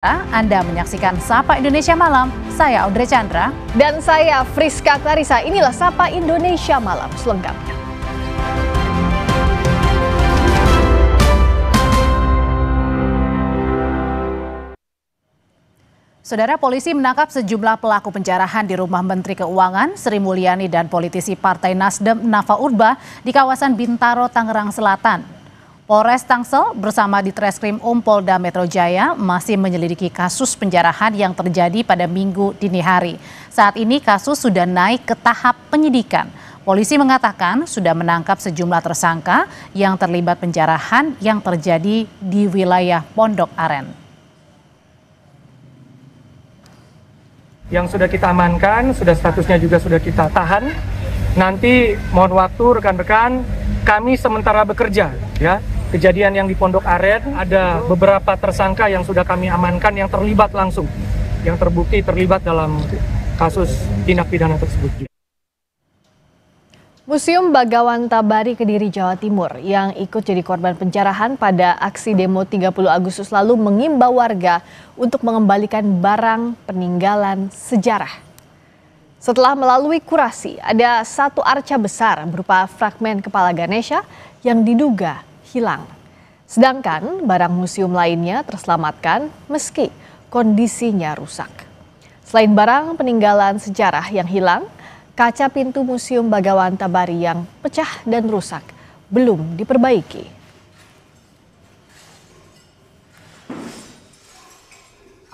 Anda menyaksikan Sapa Indonesia Malam, saya Audrey Chandra. Dan saya Friska Clarissa, inilah Sapa Indonesia Malam selengkapnya. Saudara, polisi menangkap sejumlah pelaku penjarahan di rumah Menteri Keuangan Sri Mulyani dan politisi Partai Nasdem Nafa Urbach di kawasan Bintaro, Tangerang Selatan. Polres Tangsel bersama Ditreskrim Polda Metro Jaya masih menyelidiki kasus penjarahan yang terjadi pada Minggu dini hari. Saat ini kasus sudah naik ke tahap penyidikan. Polisi mengatakan sudah menangkap sejumlah tersangka yang terlibat penjarahan yang terjadi di wilayah Pondok Aren. Yang sudah kita amankan, sudah statusnya juga sudah kita tahan. Nanti mohon waktu rekan-rekan, kami sementara bekerja ya. Kejadian yang di Pondok Aren ada beberapa tersangka yang sudah kami amankan yang terlibat langsung, yang terbukti terlibat dalam kasus tindak pidana tersebut. Museum Bagawan Tabari Kediri, Jawa Timur yang ikut jadi korban penjarahan pada aksi demo 30 Agustus lalu mengimbau warga untuk mengembalikan barang peninggalan sejarah. Setelah melalui kurasi, ada satu arca besar berupa fragmen kepala Ganesha yang diduga hilang. Sedangkan barang museum lainnya terselamatkan meski kondisinya rusak. Selain barang peninggalan sejarah yang hilang, kaca pintu Museum Bagawan Tabari yang pecah dan rusak belum diperbaiki.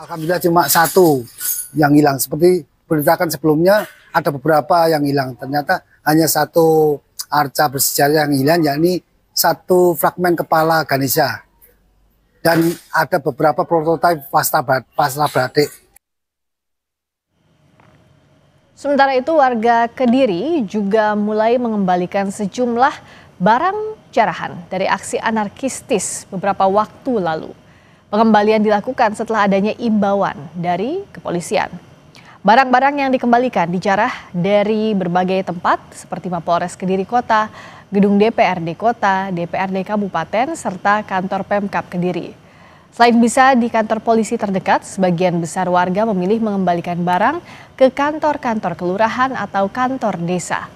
Alhamdulillah cuma satu yang hilang. Seperti beritakan sebelumnya ada beberapa yang hilang. Ternyata hanya satu arca bersejarah yang hilang, yakni satu fragmen kepala Ganesha. Dan ada beberapa prototipe pasta batik. Sementara itu warga Kediri juga mulai mengembalikan sejumlah barang jarahan dari aksi anarkistis beberapa waktu lalu. Pengembalian dilakukan setelah adanya imbauan dari kepolisian. Barang-barang yang dikembalikan dijarah dari berbagai tempat seperti Mapolres Kediri Kota, Gedung DPRD Kota, DPRD Kabupaten, serta kantor Pemkab Kediri. Selain bisa di kantor polisi terdekat, sebagian besar warga memilih mengembalikan barang ke kantor-kantor kelurahan atau kantor desa.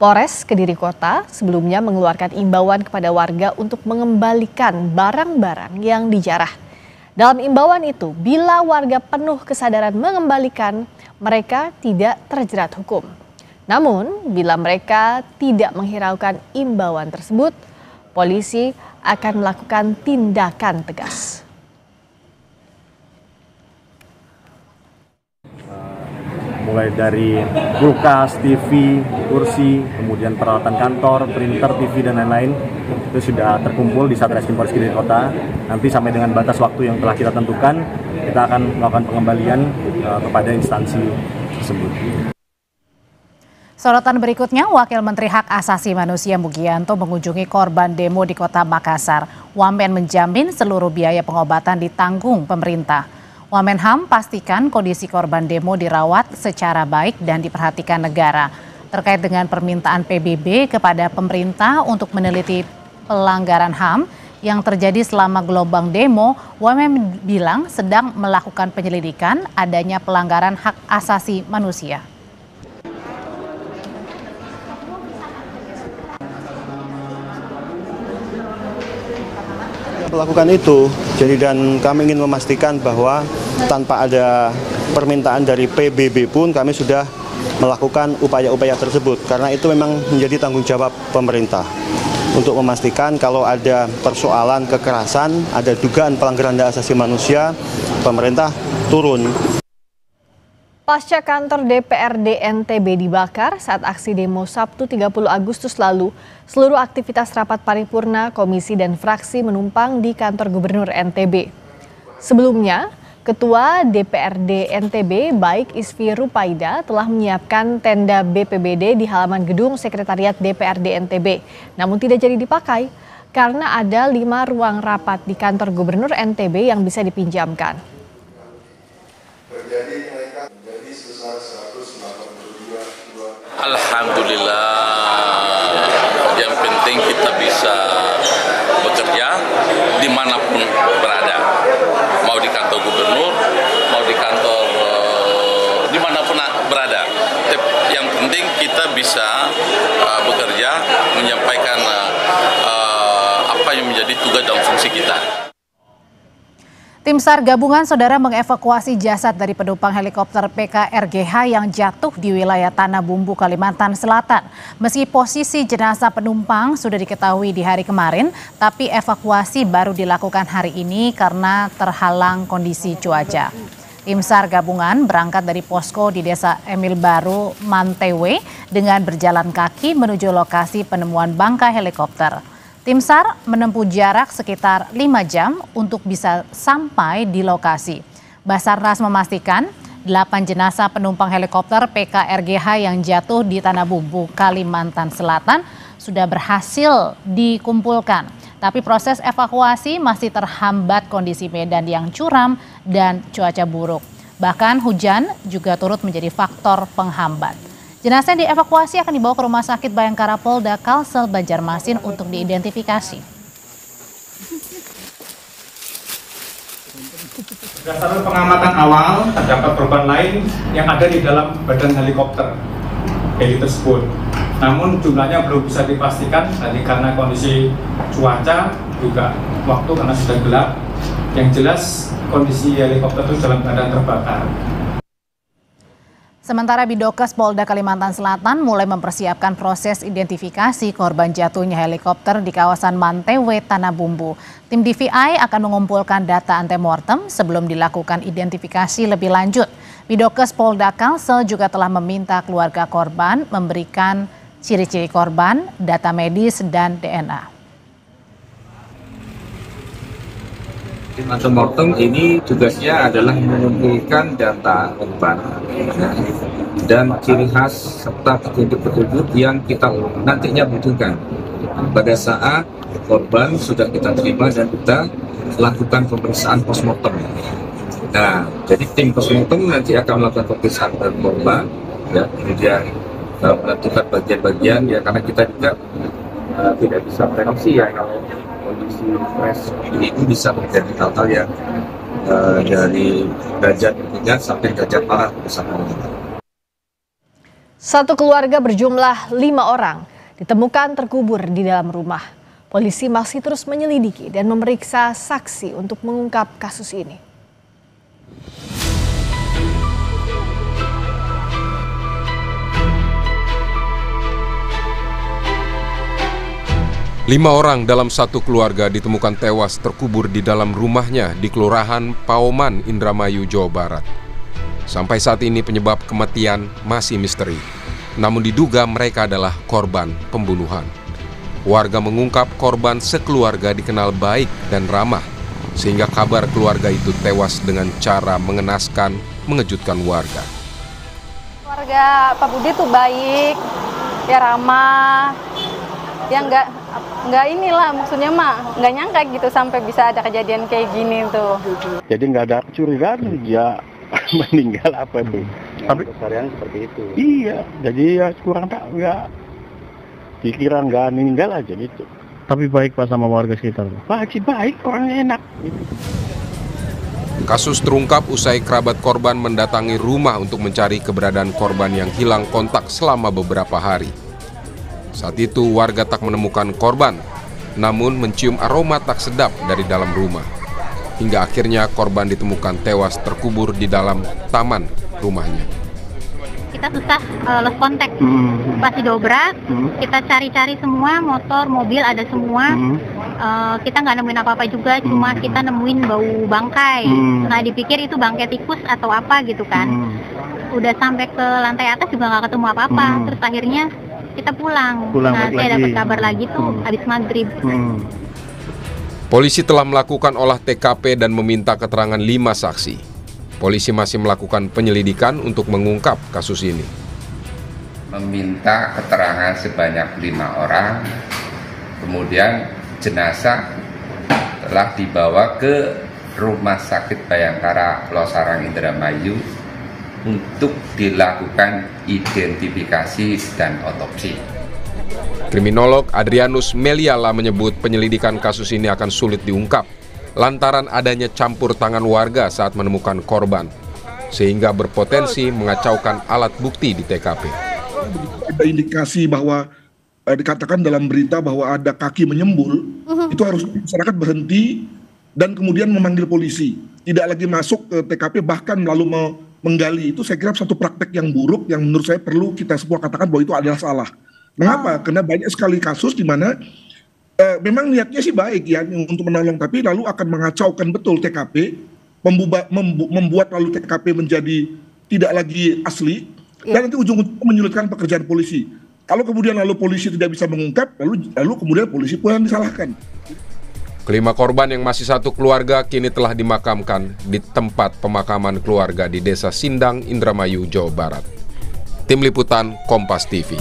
Polres Kediri Kota sebelumnya mengeluarkan imbauan kepada warga untuk mengembalikan barang-barang yang dijarah. Dalam imbauan itu, bila warga penuh kesadaran mengembalikan, mereka tidak terjerat hukum. Namun, bila mereka tidak menghiraukan imbauan tersebut, polisi akan melakukan tindakan tegas. Mulai dari kulkas, TV, kursi, kemudian peralatan kantor, printer, TV, dan lain-lain itu sudah terkumpul di Satreskrim Polres Kediri Kota. Nanti sampai dengan batas waktu yang telah kita tentukan, kita akan melakukan pengembalian kepada instansi tersebut. Sorotan berikutnya, Wakil Menteri Hak Asasi Manusia Mugianto mengunjungi korban demo di Kota Makassar. Wamen menjamin seluruh biaya pengobatan ditanggung pemerintah. Wamenham pastikan kondisi korban demo dirawat secara baik dan diperhatikan negara. Terkait dengan permintaan PBB kepada pemerintah untuk meneliti pelanggaran HAM yang terjadi selama gelombang demo, Wamen bilang sedang melakukan penyelidikan adanya pelanggaran hak asasi manusia. Melakukan itu, jadi dan kami ingin memastikan bahwa tanpa ada permintaan dari PBB pun kami sudah melakukan upaya-upaya tersebut, karena itu memang menjadi tanggung jawab pemerintah untuk memastikan kalau ada persoalan kekerasan, ada dugaan pelanggaran hak asasi manusia, pemerintah turun. Pasca kantor DPRD NTB dibakar saat aksi demo Sabtu 30 Agustus lalu, seluruh aktivitas rapat paripurna, komisi dan fraksi menumpang di kantor Gubernur NTB. Sebelumnya, Ketua DPRD NTB Baik Isfi Rupaida telah menyiapkan tenda BPBD di halaman gedung Sekretariat DPRD NTB, namun tidak jadi dipakai karena ada 5 ruang rapat di kantor Gubernur NTB yang bisa dipinjamkan. Alhamdulillah, yang penting kita bisa bekerja dimanapun berada, mau di kantor gubernur, mau di kantor dimanapun berada. Yang penting kita bisa bekerja, menyampaikan apa yang menjadi tugas dan fungsi kita. Tim SAR gabungan saudara mengevakuasi jasad dari penumpang helikopter PKRGH yang jatuh di wilayah Tanah Bumbu, Kalimantan Selatan. Meski posisi jenazah penumpang sudah diketahui di hari kemarin, tapi evakuasi baru dilakukan hari ini karena terhalang kondisi cuaca. Tim SAR gabungan berangkat dari posko di Desa Emil Baru, Mantewe dengan berjalan kaki menuju lokasi penemuan bangkai helikopter. Tim SAR menempuh jarak sekitar 5 jam untuk bisa sampai di lokasi. Basarnas memastikan 8 jenazah penumpang helikopter PKRGH yang jatuh di Tanah Bumbu, Kalimantan Selatan sudah berhasil dikumpulkan. Tapi proses evakuasi masih terhambat kondisi medan yang curam dan cuaca buruk. Bahkan hujan juga turut menjadi faktor penghambat. Jenazah yang dievakuasi akan dibawa ke Rumah Sakit Bayangkara Polda Kalsel Banjarmasin untuk diidentifikasi. Berdasarkan pengamatan awal, terdapat korban lain yang ada di dalam badan helikopter heli tersebut. Namun jumlahnya belum bisa dipastikan tadi karena kondisi cuaca juga waktu karena sudah gelap. Yang jelas kondisi helikopter itu dalam keadaan terbakar. Sementara Bidokes Polda Kalimantan Selatan mulai mempersiapkan proses identifikasi korban jatuhnya helikopter di kawasan Mantewe, Tanah Bumbu. Tim DVI akan mengumpulkan data antemortem sebelum dilakukan identifikasi lebih lanjut. Bidokes Polda Kalsel juga telah meminta keluarga korban memberikan ciri-ciri korban, data medis, dan DNA. Tim antemortem ini tugasnya adalah mengumpulkan data korban dan ciri khas serta petunjuk-petunjuk yang kita nantinya butuhkan pada saat korban sudah kita terima dan kita lakukan pemeriksaan postmortem. Nah, jadi tim postmortem nanti akan melakukan pemeriksaan korban, ya, kemudian menentukan bagian-bagian ya karena kita juga tidak bisa prediksi ya kalau kondisi stres ini bisa menjadi hal-hal yang dari derajat ringan sampai derajat parah bersama. Satu keluarga berjumlah 5 orang ditemukan terkubur di dalam rumah. Polisi masih terus menyelidiki dan memeriksa saksi untuk mengungkap kasus ini. 5 orang dalam satu keluarga ditemukan tewas terkubur di dalam rumahnya di Kelurahan Paoman, Indramayu, Jawa Barat. Sampai saat ini penyebab kematian masih misteri, namun diduga mereka adalah korban pembunuhan. Warga mengungkap korban sekeluarga dikenal baik dan ramah, sehingga kabar keluarga itu tewas dengan cara mengenaskan, mengejutkan warga. Keluarga Pak Budi tuh baik, ya ramah, ya nggak inilah maksudnya mah nggak nyangka gitu sampai bisa ada kejadian kayak gini tuh. Jadi nggak ada kecurigaan dia meninggal apa bu? Tapi keseharian seperti itu. Iya, jadi ya kurang tak nggak dikira nggak meninggal aja gitu. Tapi baik Pak sama warga sekitar. Baik, orangnya enak. Gitu. Kasus terungkap usai kerabat korban mendatangi rumah untuk mencari keberadaan korban yang hilang kontak selama beberapa hari. Saat itu warga tak menemukan korban, namun mencium aroma tak sedap dari dalam rumah. Hingga akhirnya korban ditemukan tewas terkubur di dalam taman rumahnya. Kita susah lost kontak, pasti dobrak, kita cari-cari semua, motor, mobil ada semua. Kita nggak nemuin apa-apa juga, cuma kita nemuin bau bangkai. Nah dipikir itu bangkai tikus atau apa gitu kan. Udah sampai ke lantai atas juga nggak ketemu apa-apa, terus akhirnya kita pulang. Nah, saya dapat kabar lagi tuh habis maghrib. Polisi telah melakukan olah TKP dan meminta keterangan 5 saksi. Polisi masih melakukan penyelidikan untuk mengungkap kasus ini. Meminta keterangan sebanyak 5 orang, kemudian jenazah telah dibawa ke Rumah Sakit Bayangkara Losarang Indramayu untuk dilakukan identifikasi dan otopsi. Kriminolog Adrianus Meliala menyebut penyelidikan kasus ini akan sulit diungkap lantaran adanya campur tangan warga saat menemukan korban, sehingga berpotensi mengacaukan alat bukti di TKP. Ada indikasi bahwa dikatakan dalam berita bahwa ada kaki menyembul, itu harus masyarakat berhenti dan kemudian memanggil polisi. Tidak lagi masuk ke TKP bahkan lalu menggali. Itu saya kira satu praktek yang buruk yang menurut saya perlu kita semua katakan bahwa itu adalah salah. Mengapa? Karena banyak sekali kasus di mana memang niatnya sih baik ya untuk menolong, tapi lalu akan mengacaukan betul TKP, membuat lalu TKP menjadi tidak lagi asli, dan nanti ujung-ujungnya menyulitkan pekerjaan polisi. Kalau kemudian lalu polisi tidak bisa mengungkap, lalu kemudian polisi pun yang disalahkan. Kelima korban yang masih satu keluarga kini telah dimakamkan di tempat pemakaman keluarga di Desa Sindang, Indramayu, Jawa Barat. Tim Liputan Kompas TV.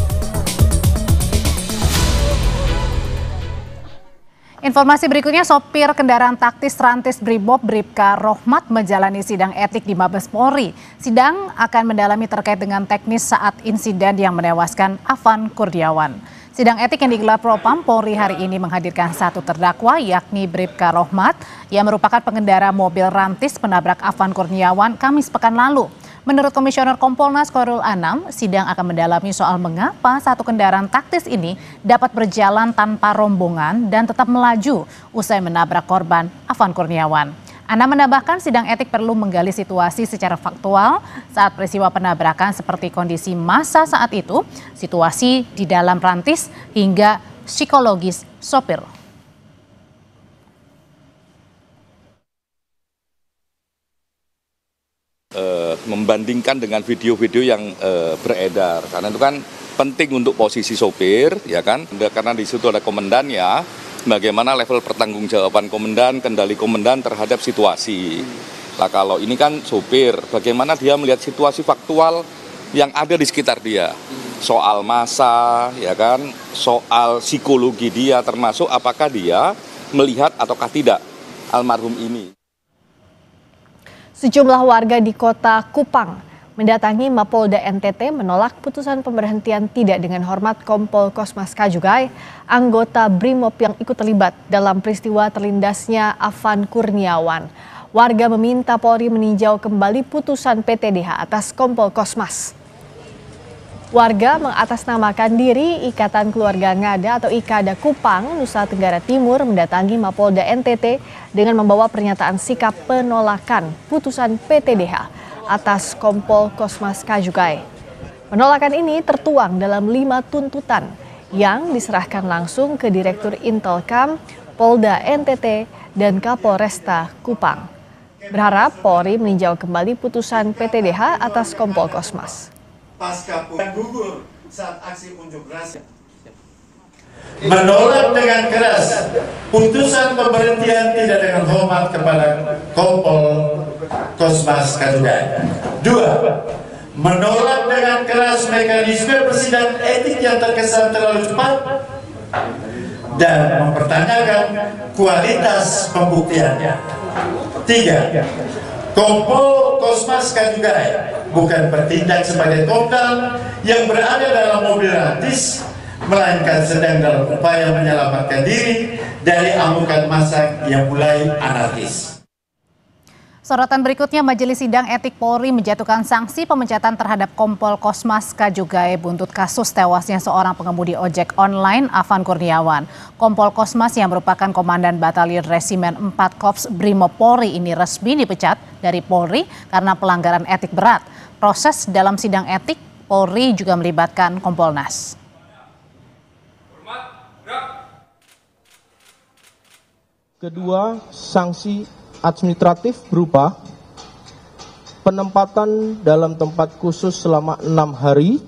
Informasi berikutnya, sopir kendaraan taktis Rantis Brimob Bribka Rohmat menjalani sidang etik di Mabes Polri. Sidang akan mendalami terkait dengan teknis saat insiden yang menewaskan Afan Kurniawan. Sidang etik yang digelar Propam Polri hari ini menghadirkan satu terdakwa, yakni Bribka Rohmat, yang merupakan pengendara mobil Rantis penabrak Afan Kurniawan Kamis pekan lalu. Menurut Komisioner Kompolnas Khairul Anam, sidang akan mendalami soal mengapa satu kendaraan taktis ini dapat berjalan tanpa rombongan dan tetap melaju usai menabrak korban Afan Kurniawan. Anam menambahkan sidang etik perlu menggali situasi secara faktual saat peristiwa penabrakan seperti kondisi massa saat itu, situasi di dalam Rantis, hingga psikologis sopir. Membandingkan dengan video-video yang beredar, karena itu kan penting untuk posisi sopir, ya kan? Karena di situ ada komandannya. Bagaimana level pertanggungjawaban komandan, kendali komandan terhadap situasi. Nah kalau ini kan sopir, bagaimana dia melihat situasi faktual yang ada di sekitar dia. Soal massa, ya kan, soal psikologi dia, termasuk apakah dia melihat ataukah tidak almarhum ini. Sejumlah warga di kota Kupang mendatangi Mapolda NTT menolak putusan pemberhentian tidak dengan hormat Kompol Kosmas Kajugai, anggota Brimob yang ikut terlibat dalam peristiwa terlindasnya Afan Kurniawan. Warga meminta Polri meninjau kembali putusan PTDH atas Kompol Kosmas. Warga mengatasnamakan diri Ikatan Keluarga Ngada atau IKADA Kupang, Nusa Tenggara Timur mendatangi Mapolda NTT dengan membawa pernyataan sikap penolakan putusan PTDH atas Kompol Kosmas Kajugai. Penolakan ini tertuang dalam 5 tuntutan yang diserahkan langsung ke Direktur Intelkam, Polda NTT, dan Kapolresta Kupang. Berharap Polri meninjau kembali putusan PTDH atas Kompol Kosmas. Pasca gugur saat aksi unjuk rasa. Menolak dengan keras putusan pemberhentian tidak dengan hormat kepada Kompol Kosmas Kajugai. 2. Menolak dengan keras mekanisme persidangan etik yang terkesan terlalu cepat dan mempertanyakan kualitas pembuktiannya. 3. Kompol Kosmas Kajugai bukan bertindak sebagai total yang berada dalam mobil Rantis, melainkan sedang dalam upaya menyelamatkan diri dari amukan massa yang mulai anarkis. Sorotan berikutnya, Majelis Sidang Etik Polri menjatuhkan sanksi pemecatan terhadap Kompol Kosmas Kajugai buntut kasus tewasnya seorang pengemudi ojek online Afan Kurniawan. Kompol Kosmas yang merupakan Komandan Batalion Resimen 4 Korps Brimob Polri ini resmi dipecat dari Polri karena pelanggaran etik berat. Proses dalam sidang etik Polri juga melibatkan Kompolnas. Kedua, sanksi administratif berupa penempatan dalam tempat khusus selama 6 hari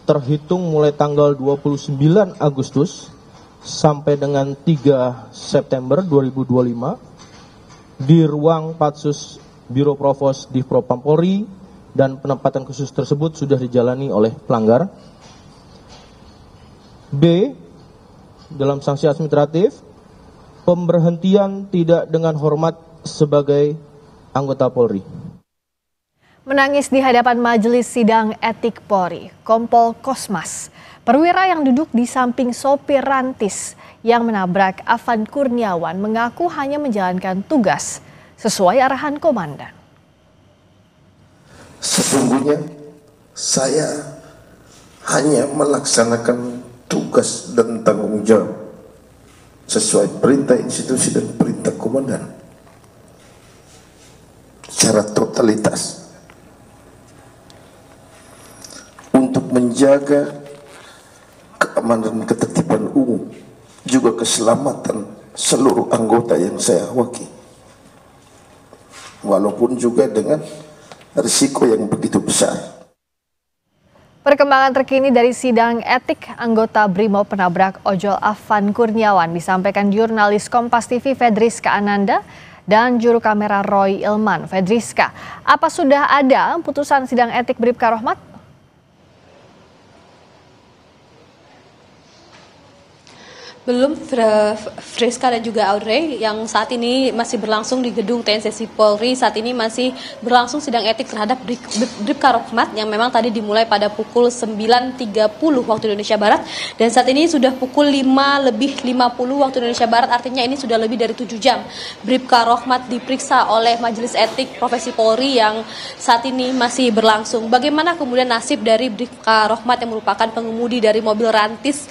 terhitung mulai tanggal 29 Agustus sampai dengan 3 September 2025 di ruang Patsus Biro Provos di Propam Polri, dan penempatan khusus tersebut sudah dijalani oleh pelanggar. B. Dalam sanksi administratif, pemberhentian tidak dengan hormat sebagai anggota Polri. Menangis di hadapan Majelis Sidang Etik Polri, Kompol Kosmas Perwira yang duduk di samping sopir rantis yang menabrak Afan Kurniawan mengaku hanya menjalankan tugas sesuai arahan komandan. Sesungguhnya saya hanya melaksanakan tugas dan tanggung jawab sesuai perintah institusi dan perintah komandan secara totalitas untuk menjaga keamanan dan ketertiban umum, juga keselamatan seluruh anggota yang saya wakili, walaupun juga dengan risiko yang begitu besar. Perkembangan terkini dari sidang etik anggota BRIMOB penabrak ojol Afan Kurniawan disampaikan jurnalis Kompas TV Fedriska Ananda dan juru kamera Roy Ilman. Fedriska, apa sudah ada putusan sidang etik Bribka Rohmat? Belum, Friska dan juga Audrey, yang saat ini masih berlangsung di gedung TNCC Polri. Saat ini masih berlangsung sidang etik terhadap Bribka Rohmat yang memang tadi dimulai pada pukul 9.30 waktu Indonesia Barat, dan saat ini sudah pukul 5:50 waktu Indonesia Barat, artinya ini sudah lebih dari 7 jam. Bribka Rohmat diperiksa oleh Majelis Etik Profesi Polri yang saat ini masih berlangsung. Bagaimana kemudian nasib dari Bribka Rohmat yang merupakan pengemudi dari mobil rantis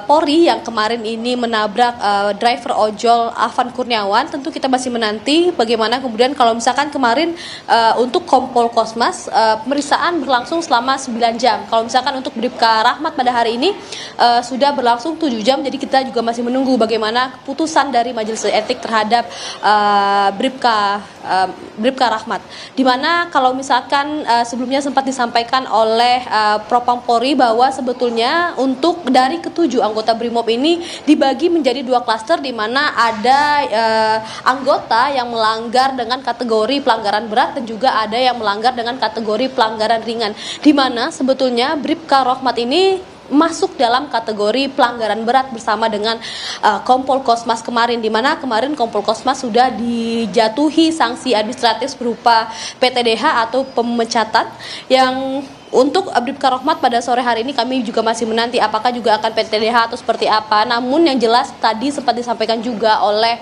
Polri yang kemarin ini menabrak driver ojol Afan Kurniawan? Tentu kita masih menanti bagaimana kemudian kalau misalkan kemarin untuk Kompol Kosmas pemeriksaan berlangsung selama 9 jam. Kalau misalkan untuk Bribka Rohmat pada hari ini sudah berlangsung 7 jam, jadi kita juga masih menunggu bagaimana keputusan dari Majelis Etik terhadap Bribka Rohmat. Dimana kalau misalkan sebelumnya sempat disampaikan oleh Propam Polri bahwa sebetulnya untuk dari ketujuh anggota BRIMOB ini dibagi menjadi 2 klaster, di mana ada anggota yang melanggar dengan kategori pelanggaran berat dan juga ada yang melanggar dengan kategori pelanggaran ringan, di mana sebetulnya Bribka Rohmat ini masuk dalam kategori pelanggaran berat bersama dengan Kompol Kosmas kemarin, di mana kemarin Kompol Kosmas sudah dijatuhi sanksi administratif berupa PTDH atau pemecatan. Yang untuk Bribka Rohmat pada sore hari ini kami juga masih menanti apakah juga akan PTDH atau seperti apa. Namun yang jelas tadi sempat disampaikan juga oleh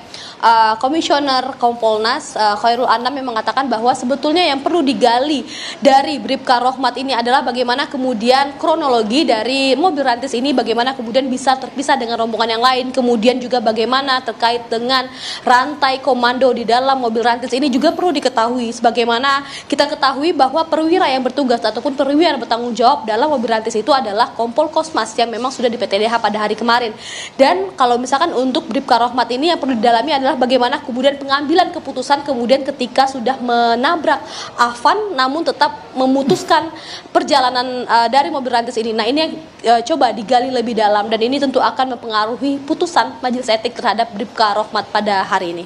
Komisioner Kompolnas Khairul Anam yang mengatakan bahwa sebetulnya yang perlu digali dari Bribka Rohmat ini adalah bagaimana kemudian kronologi dari mobil rantis ini, bagaimana kemudian bisa terpisah dengan rombongan yang lain, kemudian juga bagaimana terkait dengan rantai komando di dalam mobil rantis ini juga perlu diketahui. Sebagaimana kita ketahui bahwa perwira yang bertugas ataupun perwira yang bertanggung jawab dalam mobil rantis itu adalah Kompol Kosmas yang memang sudah di PTDH pada hari kemarin. Dan kalau misalkan untuk Bribka Rohmat ini yang perlu didalami adalah bagaimana kemudian pengambilan keputusan kemudian ketika sudah menabrak Afan namun tetap memutuskan perjalanan dari mobil rantis ini. Nah, ini yang coba digali lebih dalam, dan ini tentu akan mempengaruhi putusan Majelis Etik terhadap Bribka Rohmat pada hari ini.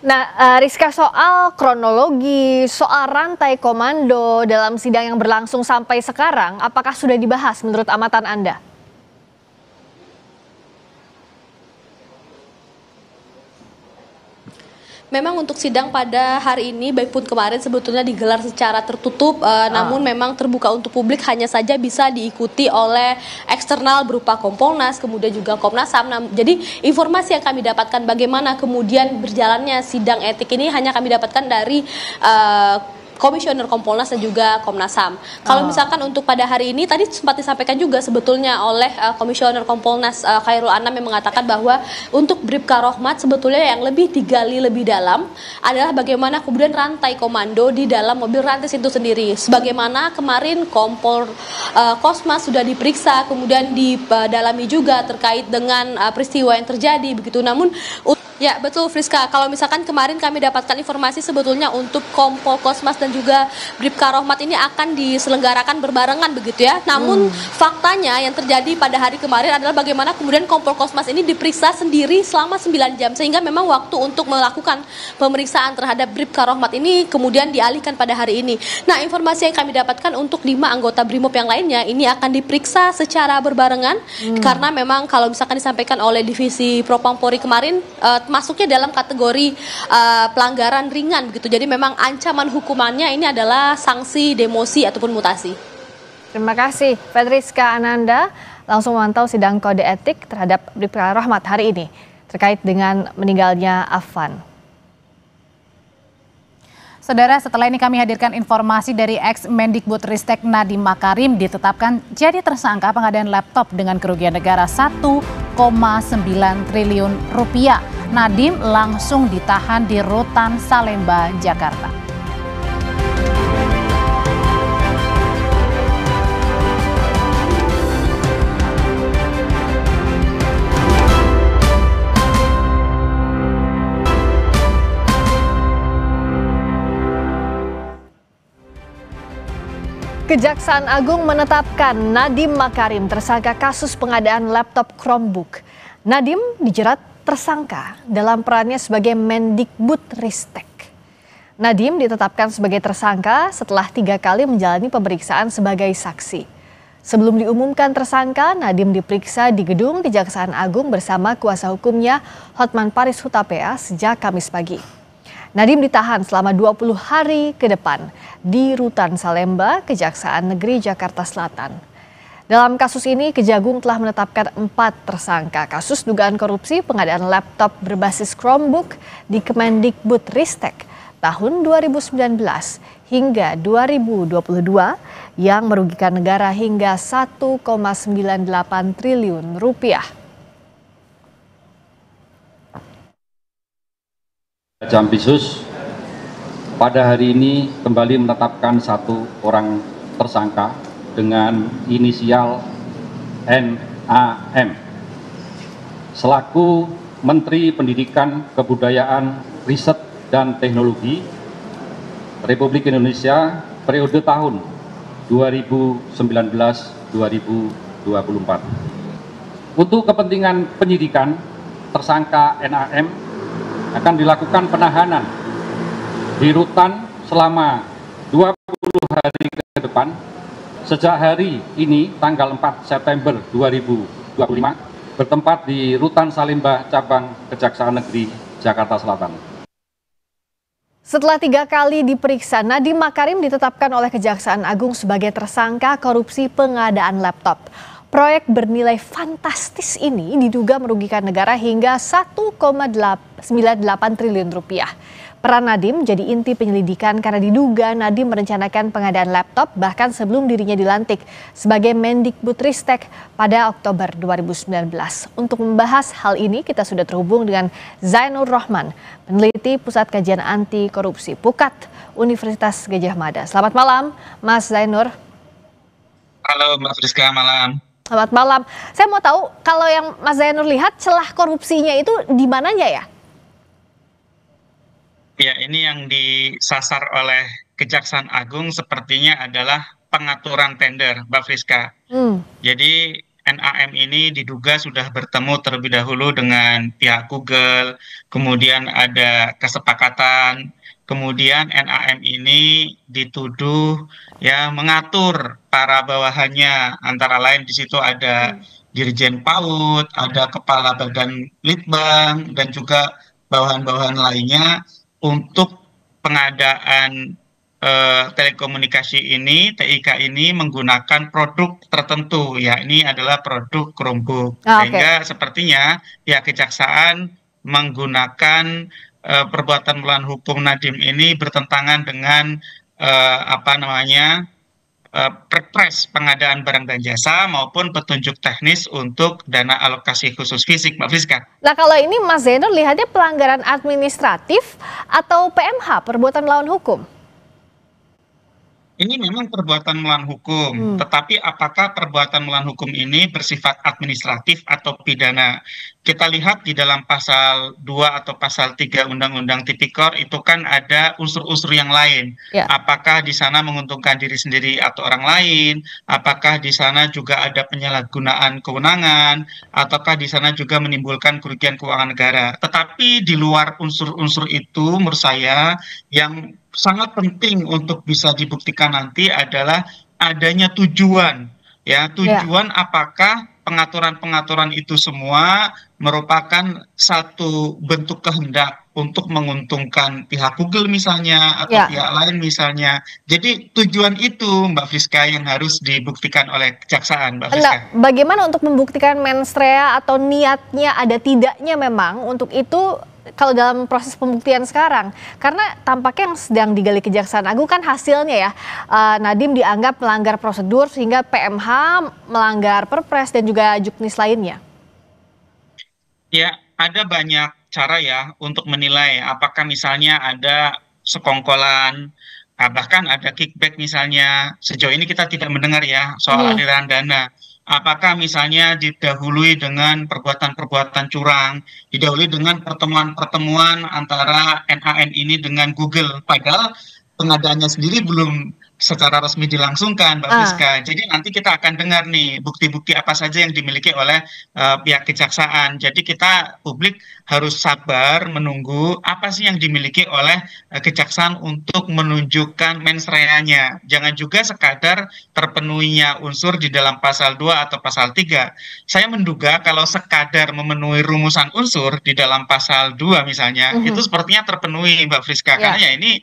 Nah, Rizka, soal kronologi, soal rantai komando dalam sidang yang berlangsung sampai sekarang, apakah sudah dibahas menurut amatan Anda? Memang untuk sidang pada hari ini, baik pun kemarin sebetulnya digelar secara tertutup, namun memang terbuka untuk publik, hanya saja bisa diikuti oleh eksternal berupa Kompolnas, kemudian juga Komnas HAM. Jadi informasi yang kami dapatkan bagaimana kemudian berjalannya sidang etik ini hanya kami dapatkan dari Komisioner Kompolnas dan juga Komnas HAM. Kalau misalkan untuk pada hari ini tadi sempat disampaikan juga sebetulnya oleh Komisioner Kompolnas Khairul Anam yang mengatakan bahwa untuk Bribka Rohmat sebetulnya yang lebih digali lebih dalam adalah bagaimana kemudian rantai komando di dalam mobil rantis itu sendiri. Sebagaimana kemarin Kompol Kosmas sudah diperiksa, kemudian didalami juga terkait dengan peristiwa yang terjadi begitu. Namun ya betul, Friska, kalau misalkan kemarin kami dapatkan informasi sebetulnya untuk Kompol Kosmas dan juga Bribka Rohmat ini akan diselenggarakan berbarengan begitu ya. Namun faktanya yang terjadi pada hari kemarin adalah bagaimana kemudian Kompol Kosmas ini diperiksa sendiri selama 9 jam. Sehingga memang waktu untuk melakukan pemeriksaan terhadap Bribka Rohmat ini kemudian dialihkan pada hari ini. Nah, informasi yang kami dapatkan untuk 5 anggota BRIMOB yang lainnya ini akan diperiksa secara berbarengan. Karena memang kalau misalkan disampaikan oleh Divisi Propam Polri kemarin masuknya dalam kategori pelanggaran ringan begitu. Jadi memang ancaman hukumannya ini adalah sanksi demosi ataupun mutasi. Terima kasih Fedriska Ananda. langsung memantau sidang kode etik terhadap Bribka Rahmat hari ini terkait dengan meninggalnya Afan. Saudara, setelah ini kami hadirkan informasi dari ex-Mendikbudristek Nadiem Makarim ditetapkan jadi tersangka pengadaan laptop dengan kerugian negara 1,9 triliun rupiah. Nadiem langsung ditahan di Rutan Salemba, Jakarta. Kejaksaan Agung menetapkan Nadiem Makarim tersangka kasus pengadaan laptop Chromebook. Nadiem dijerat tersangka dalam perannya sebagai Mendikbudristek. Nadiem ditetapkan sebagai tersangka setelah 3 kali menjalani pemeriksaan sebagai saksi. Sebelum diumumkan tersangka, Nadiem diperiksa di gedung Kejaksaan Agung bersama kuasa hukumnya Hotman Paris Hutapea sejak Kamis pagi. Nadiem ditahan selama 20 hari ke depan di Rutan Salemba, Kejaksaan Negeri Jakarta Selatan. Dalam kasus ini, Kejagung telah menetapkan 4 tersangka kasus dugaan korupsi pengadaan laptop berbasis Chromebook di Kemendikbudristek tahun 2019 hingga 2022 yang merugikan negara hingga 1,98 triliun rupiah. Jampisus pada hari ini kembali menetapkan 1 orang tersangka dengan inisial NAM selaku Menteri Pendidikan, Kebudayaan, Riset dan Teknologi Republik Indonesia periode tahun 2019-2024. Untuk kepentingan penyidikan, tersangka NAM akan dilakukan penahanan di rutan selama 20 hari ke depan sejak hari ini tanggal 4 September 2025 bertempat di Rutan Salemba Cabang Kejaksaan Negeri Jakarta Selatan. Setelah 3 kali diperiksa, Nadiem Makarim ditetapkan oleh Kejaksaan Agung sebagai tersangka korupsi pengadaan laptop. Proyek bernilai fantastis ini diduga merugikan negara hingga 1,98 triliun rupiah. Peran Nadiem jadi inti penyelidikan karena diduga Nadiem merencanakan pengadaan laptop bahkan sebelum dirinya dilantik sebagai Mendikbudristek pada Oktober 2019. Untuk membahas hal ini kita sudah terhubung dengan Zainur Rahman, peneliti Pusat Kajian Anti Korupsi PUKAT Universitas Gadjah Mada. Selamat malam, Mas Zainur. Halo Mbak Friska, malam. Selamat malam. Saya mau tahu kalau yang Mas Zainur lihat celah korupsinya itu di mananya ya? Ya, ini yang disasar oleh Kejaksaan Agung sepertinya adalah pengaturan tender, Mbak Friska. Jadi NAM ini diduga sudah bertemu terlebih dahulu dengan pihak Google, kemudian ada kesepakatan, kemudian NAM ini dituduh ya mengatur para bawahannya, antara lain di situ ada Dirjen PAUD, ada Kepala Badan Litbang, dan juga bawahan-bawahan lainnya untuk pengadaan telekomunikasi ini, TIK ini menggunakan produk tertentu, ya ini adalah produk Chromebook. Sehingga sepertinya pihak kejaksaan menggunakan perbuatan melawan hukum Nadiem ini bertentangan dengan perpres pengadaan barang dan jasa maupun petunjuk teknis untuk dana alokasi khusus fisik, Mbak Friska. Nah kalau ini Mas Zainur lihatnya pelanggaran administratif atau PMH, perbuatan melawan hukum? Ini memang perbuatan melawan hukum, tetapi apakah perbuatan melawan hukum ini bersifat administratif atau pidana? Kita lihat di dalam pasal 2 atau pasal 3 Undang-Undang Tipikor itu kan ada unsur-unsur yang lain. Apakah di sana menguntungkan diri sendiri atau orang lain? Apakah di sana juga ada penyalahgunaan kewenangan? Ataukah di sana juga menimbulkan kerugian keuangan negara? Tetapi di luar unsur-unsur itu menurut saya yang sangat penting untuk bisa dibuktikan nanti adalah adanya tujuan, ya tujuan apakah pengaturan-pengaturan itu semua merupakan satu bentuk kehendak untuk menguntungkan pihak Google misalnya atau pihak lain misalnya. Jadi tujuan itu Mbak Friska yang harus dibuktikan oleh kejaksaan, Mbak Friska. Bagaimana untuk membuktikan mens rea atau niatnya ada tidaknya memang untuk itu kalau dalam proses pembuktian sekarang? Karena tampaknya yang sedang digali Kejaksaan Agung kan hasilnya ya, Nadiem dianggap melanggar prosedur sehingga PMH melanggar Perpres dan juga juknis lainnya. Ya, ada banyak cara ya untuk menilai apakah misalnya ada sekongkolan, bahkan ada kickback misalnya. Sejauh ini kita tidak mendengar ya soal aliran dana. Apakah misalnya didahului dengan perbuatan-perbuatan curang, didahului dengan pertemuan-pertemuan antara NAM ini dengan Google, padahal pengadaannya sendiri belum secara resmi dilangsungkan, Mbak Friska. Jadi nanti kita akan dengar nih bukti-bukti apa saja yang dimiliki oleh pihak kejaksaan. Jadi kita publik harus sabar menunggu apa sih yang dimiliki oleh kejaksaan untuk menunjukkan mens rea-nya. Jangan juga sekadar terpenuhinya unsur di dalam pasal 2 atau pasal 3. Saya menduga kalau sekadar memenuhi rumusan unsur di dalam pasal 2 misalnya, itu sepertinya terpenuhi, Mbak Friska. Karena ya ini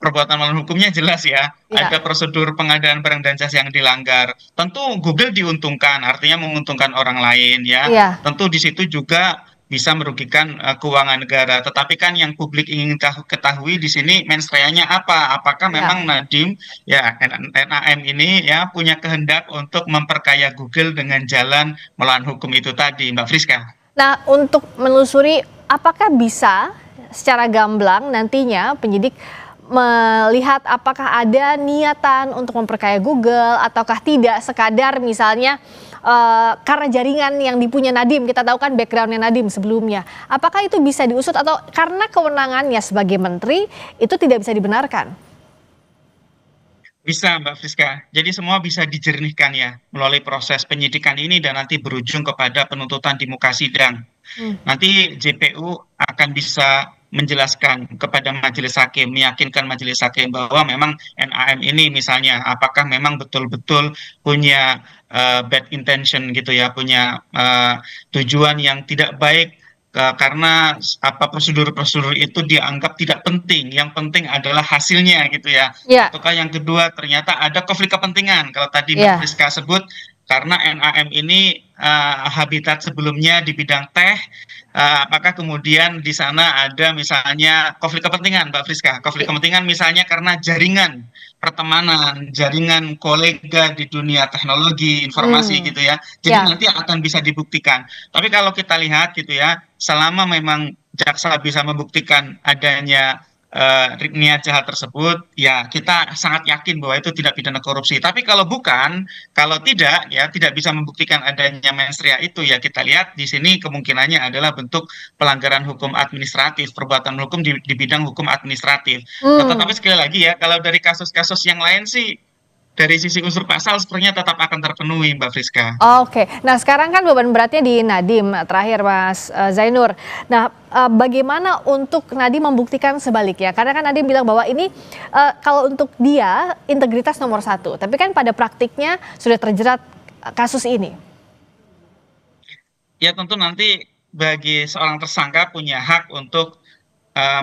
perbuatan melawan hukumnya jelas ya, ada prosedur pengadaan barang dan jasa yang dilanggar. Tentu Google diuntungkan, artinya menguntungkan orang lain ya. Tentu di situ juga bisa merugikan keuangan negara. Tetapi kan yang publik ingin ketahui di sini mens rea-nya apa? Apakah memang Nadiem ya NAM ini ya punya kehendak untuk memperkaya Google dengan jalan melawan hukum itu tadi, Mbak Friska? Nah, untuk menelusuri apakah bisa secara gamblang nantinya penyidik melihat apakah ada niatan untuk memperkaya Google ataukah tidak, sekadar misalnya karena jaringan yang dipunya Nadiem, kita tahu kan backgroundnya Nadiem sebelumnya, apakah itu bisa diusut atau karena kewenangannya sebagai menteri itu tidak bisa dibenarkan? Bisa, Mbak Friska. Jadi semua bisa dijernihkan ya melalui proses penyidikan ini dan nanti berujung kepada penuntutan di muka sidang. Nanti JPU akan bisa menjelaskan kepada majelis hakim, meyakinkan majelis hakim bahwa memang NAM ini misalnya apakah memang betul-betul punya bad intention gitu ya, punya tujuan yang tidak baik karena prosedur-prosedur itu dianggap tidak penting, yang penting adalah hasilnya gitu ya. Ataukah yang kedua ternyata ada konflik kepentingan kalau tadi Mbak Friska sebut, karena NAM ini habitat sebelumnya di bidang teh, apakah kemudian di sana ada misalnya konflik kepentingan, Mbak Friska? Konflik kepentingan misalnya karena jaringan pertemanan, jaringan kolega di dunia teknologi, informasi gitu ya. Jadi nanti akan bisa dibuktikan. Tapi kalau kita lihat gitu ya, selama memang jaksa bisa membuktikan adanya niat jahat tersebut, ya kita sangat yakin bahwa itu tidak pidana korupsi. Tapi kalau bukan, kalau tidak, ya tidak bisa membuktikan adanya mens rea itu, ya kita lihat di sini kemungkinannya adalah bentuk pelanggaran hukum administratif, perbuatan hukum di bidang hukum administratif. Tetapi sekali lagi ya, kalau dari kasus-kasus yang lain sih, dari sisi unsur pasal sepertinya tetap akan terpenuhi, Mbak Friska. Oke, nah sekarang kan beban beratnya di Nadiem, terakhir Mas Zainur. Nah, bagaimana untuk Nadiem membuktikan sebaliknya? Karena kan Nadiem bilang bahwa ini kalau untuk dia integritas nomor 1, tapi kan pada praktiknya sudah terjerat kasus ini. Ya tentu nanti bagi seorang tersangka punya hak untuk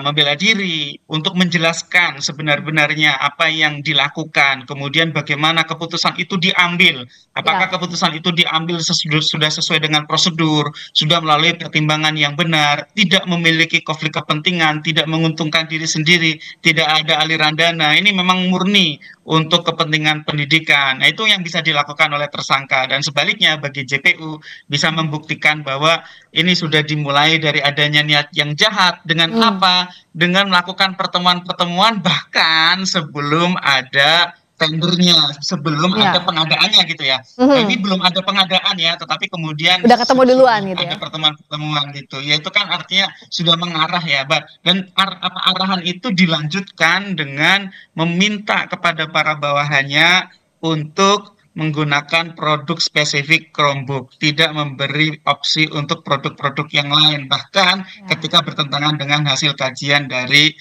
membela diri, untuk menjelaskan sebenar-benarnya apa yang dilakukan, kemudian bagaimana keputusan itu diambil, apakah keputusan itu diambil sudah sesuai dengan prosedur, sudah melalui pertimbangan yang benar, tidak memiliki konflik kepentingan, tidak menguntungkan diri sendiri, tidak ada aliran dana. Ini memang murni untuk kepentingan pendidikan. Nah, itu yang bisa dilakukan oleh tersangka, dan sebaliknya bagi JPU bisa membuktikan bahwa ini sudah dimulai dari adanya niat yang jahat dengan apa? Dengan melakukan pertemuan-pertemuan bahkan sebelum ada tendernya, sebelum ada pengadaannya gitu ya. Nah, ini belum ada pengadaan ya, tetapi kemudian udah ketemu duluan gitu ada ya. pertemuan-pertemuan gitu. Ya itu kan artinya sudah mengarah ya, dan arahan itu dilanjutkan dengan meminta kepada para bawahannya untuk menggunakan produk spesifik Chromebook, tidak memberi opsi untuk produk-produk yang lain. Bahkan ketika bertentangan dengan hasil kajian dari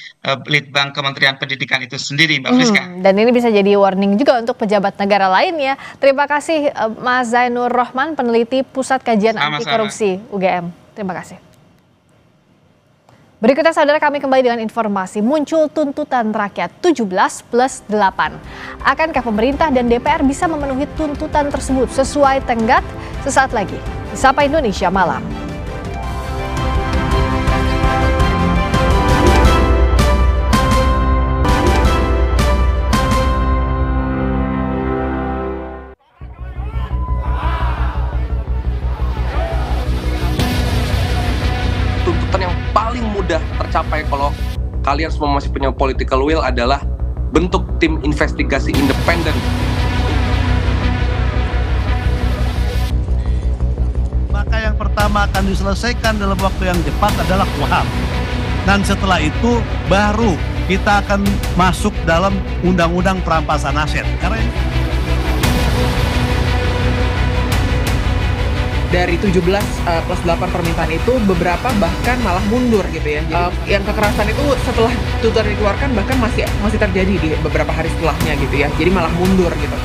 Litbang Kementerian Pendidikan itu sendiri, Mbak Friska. Dan ini bisa jadi warning juga untuk pejabat negara lainnya. Terima kasih Mas Zainur Rohman, peneliti Pusat Kajian Anti Korupsi UGM. Terima kasih. Berikutnya saudara, kami kembali dengan informasi muncul tuntutan rakyat 17+8. Akankah pemerintah dan DPR bisa memenuhi tuntutan tersebut sesuai tenggat? Sesaat lagi di Sapa Indonesia Malam. Tuntutan yang paling mudah tercapai kalau kalian semua masih punya political will adalah bentuk tim investigasi independen. Maka yang pertama akan diselesaikan dalam waktu yang cepat adalah KUHP. Dan setelah itu baru kita akan masuk dalam undang-undang perampasan aset. Karena ini dari 17+8 permintaan itu beberapa bahkan malah mundur gitu ya. Yang kekerasan itu setelah tuntutan dikeluarkan bahkan masih terjadi di beberapa hari setelahnya gitu ya. Jadi malah mundur gitu.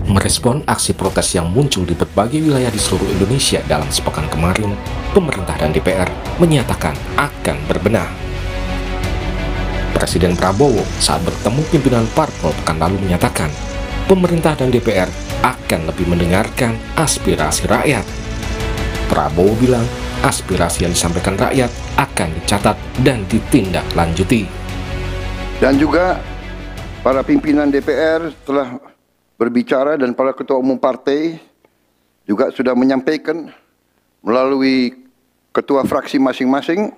Merespon aksi protes yang muncul di berbagai wilayah di seluruh Indonesia dalam sepekan kemarin, pemerintah dan DPR menyatakan akan berbenah. Presiden Prabowo saat bertemu pimpinan parpol pekan lalu menyatakan pemerintah dan DPR akan lebih mendengarkan aspirasi rakyat. Prabowo bilang aspirasi yang disampaikan rakyat akan dicatat dan ditindaklanjuti. Dan juga para pimpinan DPR telah berbicara dan para ketua umum partai juga sudah menyampaikan melalui ketua fraksi masing-masing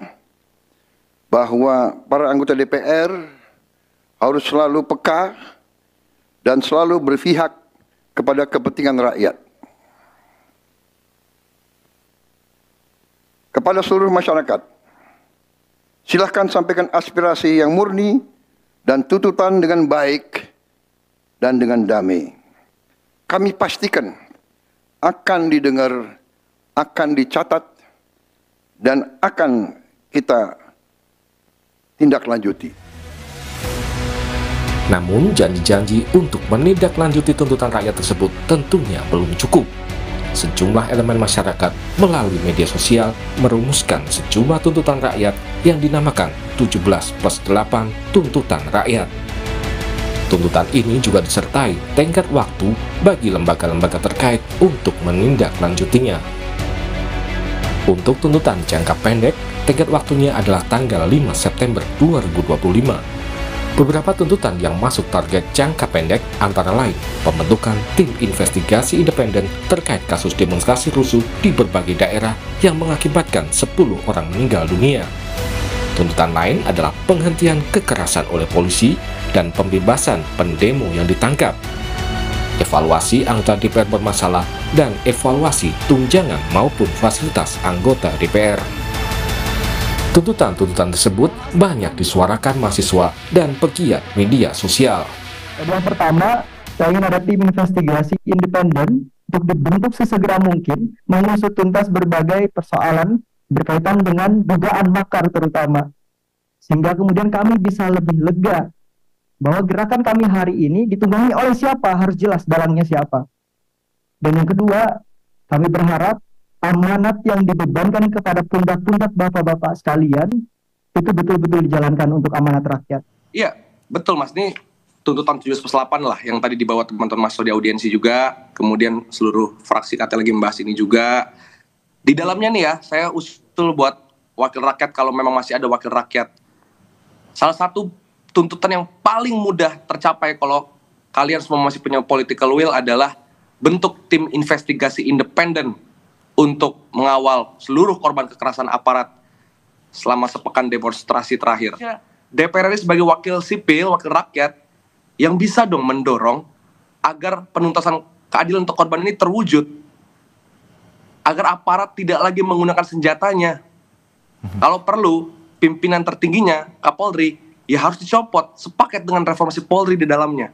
bahwa para anggota DPR harus selalu peka dan selalu berpihak kepada kepentingan rakyat. Kepada seluruh masyarakat, silahkan sampaikan aspirasi yang murni dan tuntutan dengan baik dan dengan damai. Kami pastikan akan didengar, akan dicatat, dan akan kita tindak lanjuti. Namun janji-janji untuk menindaklanjuti tuntutan rakyat tersebut tentunya belum cukup. Sejumlah elemen masyarakat melalui media sosial merumuskan sejumlah tuntutan rakyat yang dinamakan 17+8 tuntutan rakyat. Tuntutan ini juga disertai tenggat waktu bagi lembaga-lembaga terkait untuk menindaklanjutinya. Untuk tuntutan jangka pendek, tenggat waktunya adalah tanggal 5 September 2025. Beberapa tuntutan yang masuk target jangka pendek antara lain pembentukan tim investigasi independen terkait kasus demonstrasi rusuh di berbagai daerah yang mengakibatkan 10 orang meninggal dunia. Tuntutan lain adalah penghentian kekerasan oleh polisi dan pembebasan pendemo yang ditangkap, evaluasi anggota DPR bermasalah, dan evaluasi tunjangan maupun fasilitas anggota DPR. Tuntutan-tuntutan tersebut banyak disuarakan mahasiswa dan pegiat media sosial. Yang pertama, saya ingin ada tim investigasi independen untuk dibentuk sesegera mungkin mengusut tuntas berbagai persoalan berkaitan dengan dugaan makar terutama. Sehingga kemudian kami bisa lebih lega bahwa gerakan kami hari ini ditunggangi oleh siapa, harus jelas dalangnya siapa. Dan yang kedua, kami berharap amanat yang dibebankan kepada pundak-pundak bapak-bapak sekalian itu betul-betul dijalankan untuk amanat rakyat. Iya, betul Mas. Ini tuntutan 17+8 lah yang tadi dibawa teman-teman Mas di audiensi juga, kemudian seluruh fraksi KT lagi membahas ini juga. Di dalamnya nih ya, saya usul buat wakil rakyat kalau memang masih ada wakil rakyat. Salah satu tuntutan yang paling mudah tercapai kalau kalian semua masih punya political will adalah bentuk tim investigasi independen untuk mengawal seluruh korban kekerasan aparat selama sepekan demonstrasi terakhir. DPR ini sebagai wakil sipil, wakil rakyat, yang bisa dong mendorong agar penuntasan keadilan untuk korban ini terwujud. Agar aparat tidak lagi menggunakan senjatanya. Kalau perlu, pimpinan tertingginya, Kapolri, ya harus dicopot sepaket dengan reformasi Polri di dalamnya.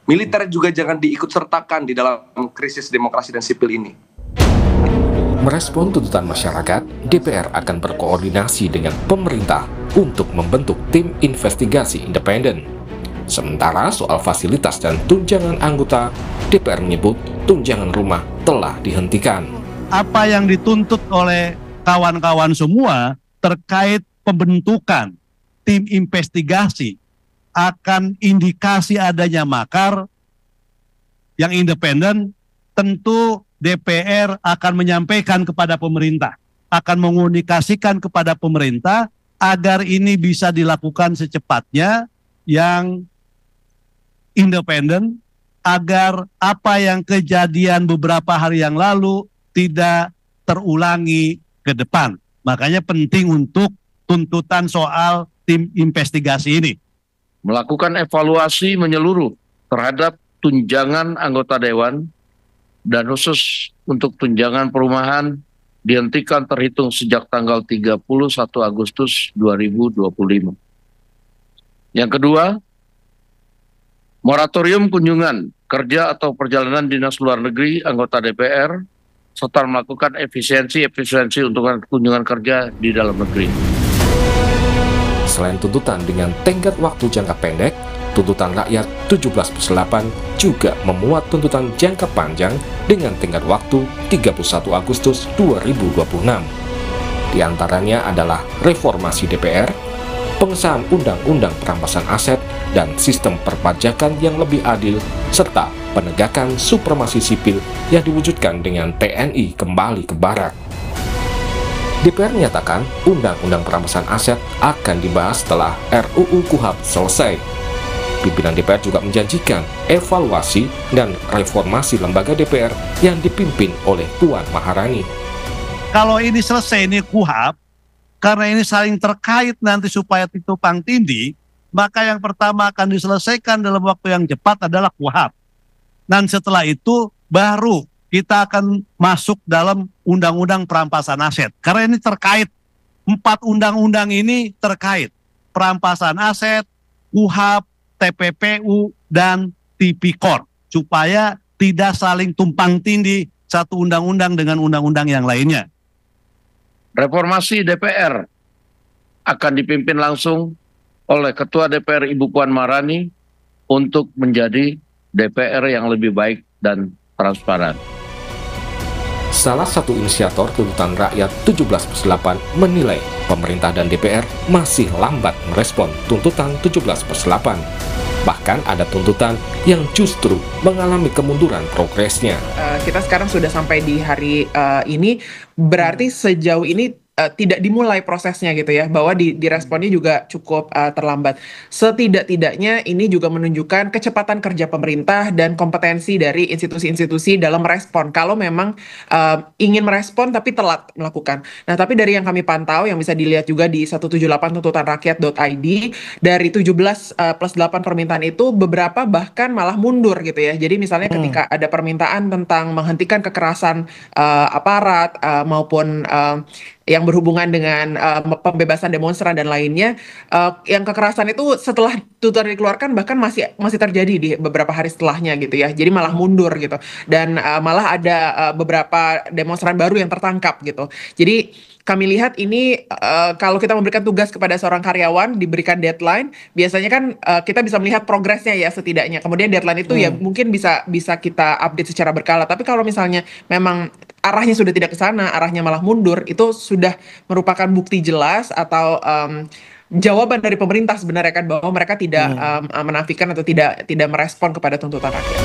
Militer juga jangan diikut sertakan di dalam krisis demokrasi dan sipil ini. Merespon tuntutan masyarakat, DPR akan berkoordinasi dengan pemerintah untuk membentuk tim investigasi independen. Sementara soal fasilitas dan tunjangan anggota, DPR menyebut tunjangan rumah telah dihentikan. Apa yang dituntut oleh kawan-kawan semua terkait pembentukan tim investigasi akan indikasi adanya makar yang independen, tentu DPR akan menyampaikan kepada pemerintah, akan mengomunikasikan kepada pemerintah agar ini bisa dilakukan secepatnya yang independen, agar apa yang kejadian beberapa hari yang lalu tidak terulangi ke depan. Makanya penting untuk tuntutan soal tim investigasi ini. Melakukan evaluasi menyeluruh terhadap tunjangan anggota dewan dan khusus untuk tunjangan perumahan dihentikan terhitung sejak tanggal 31 Agustus 2025. Yang kedua, moratorium kunjungan kerja atau perjalanan dinas luar negeri anggota DPR serta melakukan efisiensi untuk kunjungan kerja di dalam negeri. Selain tuntutan dengan tenggat waktu jangka pendek, tuntutan rakyat 17+8 juga memuat tuntutan jangka panjang dengan tenggat waktu 31 Agustus 2026. Di antaranya adalah reformasi DPR, pengesahan undang-undang perampasan aset dan sistem perpajakan yang lebih adil, serta penegakan supremasi sipil yang diwujudkan dengan TNI kembali ke Barat. DPR menyatakan undang-undang perampasan aset akan dibahas setelah RUU KUHP selesai. Pimpinan DPR juga menjanjikan evaluasi dan reformasi lembaga DPR yang dipimpin oleh Puan Maharani. Kalau ini selesai, ini KUHP, karena ini saling terkait nanti supaya tumpang tindih, maka yang pertama akan diselesaikan dalam waktu yang cepat adalah KUHP. Dan setelah itu baru kita akan masuk dalam undang-undang perampasan aset. Karena ini terkait, 4 undang-undang ini terkait. Perampasan aset, KUHP, TPPU, dan Tipikor. Supaya tidak saling tumpang tindih satu undang-undang dengan undang-undang yang lainnya. Reformasi DPR akan dipimpin langsung oleh Ketua DPR Ibu Puan Maharani untuk menjadi DPR yang lebih baik dan transparan. Salah satu inisiator tuntutan rakyat 17+8 menilai pemerintah dan DPR masih lambat merespon tuntutan 17+8. Bahkan ada tuntutan yang justru mengalami kemunduran progresnya. Kita sekarang sudah sampai di hari ini, berarti sejauh ini tidak dimulai prosesnya gitu ya, bahwa diresponnya juga cukup terlambat. Setidak-tidaknya ini juga menunjukkan kecepatan kerja pemerintah dan kompetensi dari institusi-institusi dalam merespon. Kalau memang ingin merespon tapi telat melakukan. Nah, tapi dari yang kami pantau, yang bisa dilihat juga di 178tuntutanrakyat.id, dari 17+8 permintaan itu beberapa bahkan malah mundur gitu ya. Jadi misalnya ketika ada permintaan tentang menghentikan kekerasan aparat maupun yang berhubungan dengan pembebasan demonstran dan lainnya, yang kekerasan itu setelah tuntutan dikeluarkan bahkan masih terjadi di beberapa hari setelahnya gitu ya. Jadi malah mundur gitu, dan malah ada beberapa demonstran baru yang tertangkap gitu. Jadi kami lihat ini kalau kita memberikan tugas kepada seorang karyawan, diberikan deadline, biasanya kan kita bisa melihat progresnya ya setidaknya. Kemudian deadline itu ya mungkin bisa kita update secara berkala. Tapi kalau misalnya memang arahnya sudah tidak ke sana, arahnya malah mundur, itu sudah merupakan bukti jelas atau jawaban dari pemerintah sebenarnya kan, bahwa mereka tidak menafikan atau tidak merespon kepada tuntutan rakyat.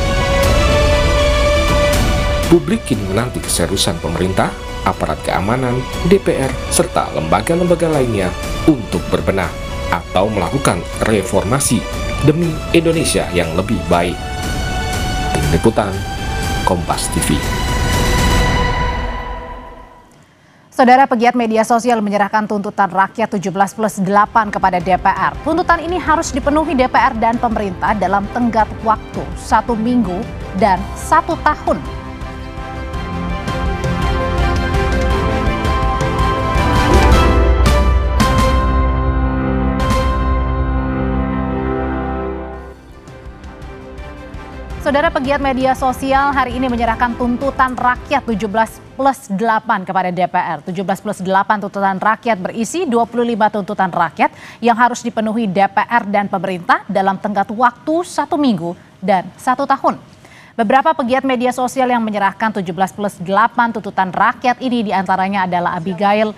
Publik kini menanti keseriusan pemerintah, aparat keamanan, DPR, serta lembaga-lembaga lainnya untuk berbenah atau melakukan reformasi demi Indonesia yang lebih baik. Tim Liputan, Kompas TV. Saudara, pegiat media sosial menyerahkan tuntutan rakyat 17+8 kepada DPR. Tuntutan ini harus dipenuhi DPR dan pemerintah dalam tenggat waktu 1 minggu dan 1 tahun. Saudara, pegiat media sosial hari ini menyerahkan tuntutan rakyat 17+8 kepada DPR. 17+8 tuntutan rakyat berisi 25 tuntutan rakyat yang harus dipenuhi DPR dan pemerintah dalam tenggat waktu 1 minggu dan 1 tahun. Beberapa pegiat media sosial yang menyerahkan 17+8 tuntutan rakyat ini diantaranya adalah Abigail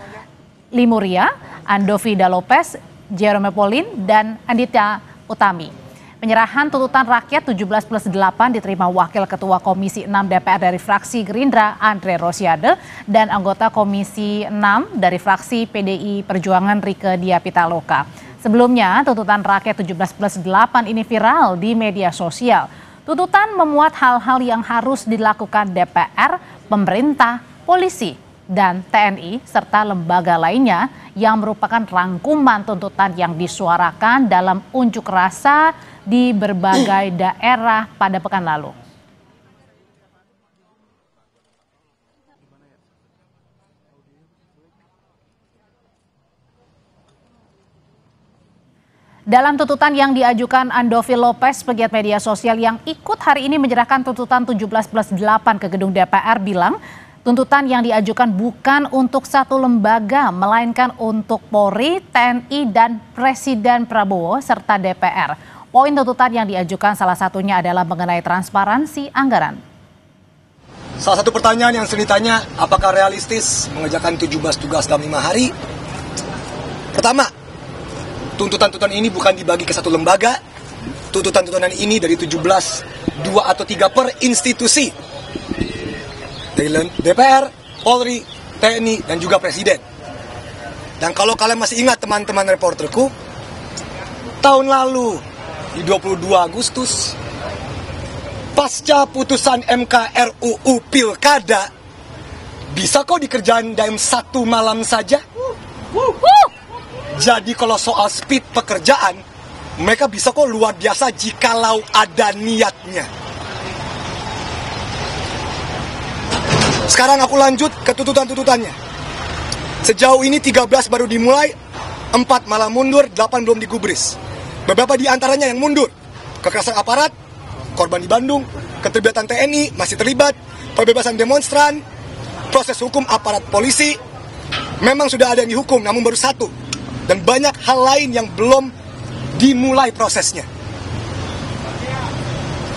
Limuria, Andovida Lopez, Jerome Pauline, dan Andita Utami. Penyerahan tuntutan rakyat 17+8 diterima Wakil Ketua Komisi 6 DPR dari fraksi Gerindra, Andre Rosiade, dan anggota Komisi 6 dari fraksi PDI Perjuangan, Rieke Diah Pitaloka. Sebelumnya, tuntutan rakyat 17+8 ini viral di media sosial. Tuntutan memuat hal-hal yang harus dilakukan DPR, pemerintah, polisi, dan TNI, serta lembaga lainnya yang merupakan rangkuman tuntutan yang disuarakan dalam unjuk rasa di berbagai daerah pada pekan lalu. Dalam tuntutan yang diajukan Andovi Lopez, pegiat media sosial yang ikut hari ini menyerahkan tuntutan 17+8 ke gedung DPR, bilang tuntutan yang diajukan bukan untuk satu lembaga, melainkan untuk Polri, TNI, dan Presiden Prabowo serta DPR. Poin tuntutan yang diajukan salah satunya adalah mengenai transparansi anggaran. Salah satu pertanyaan yang sering ditanya, apakah realistis mengerjakan 17 tugas dalam 5 hari? Pertama, tuntutan-tuntutan ini bukan dibagi ke satu lembaga. Tuntutan-tuntutan ini dari 17, 2 atau 3 per institusi. DPR, Polri, TNI, dan juga Presiden. Dan kalau kalian masih ingat teman-teman reporterku, tahun lalu di 22 Agustus, pasca putusan MK RUU Pilkada, bisa kok dikerjain dalam 1 malam saja? Jadi kalau soal speed pekerjaan, mereka bisa kok luar biasa jikalau ada niatnya. Sekarang aku lanjut ke tuntutan-tuntutannya. Sejauh ini 13 baru dimulai, 4 malah mundur, 8 belum digubris. Beberapa di antaranya yang mundur. Kekerasan aparat, korban di Bandung, keterlibatan TNI masih terlibat, pembebasan demonstran, proses hukum aparat polisi, memang sudah ada yang dihukum namun baru 1. Dan banyak hal lain yang belum dimulai prosesnya.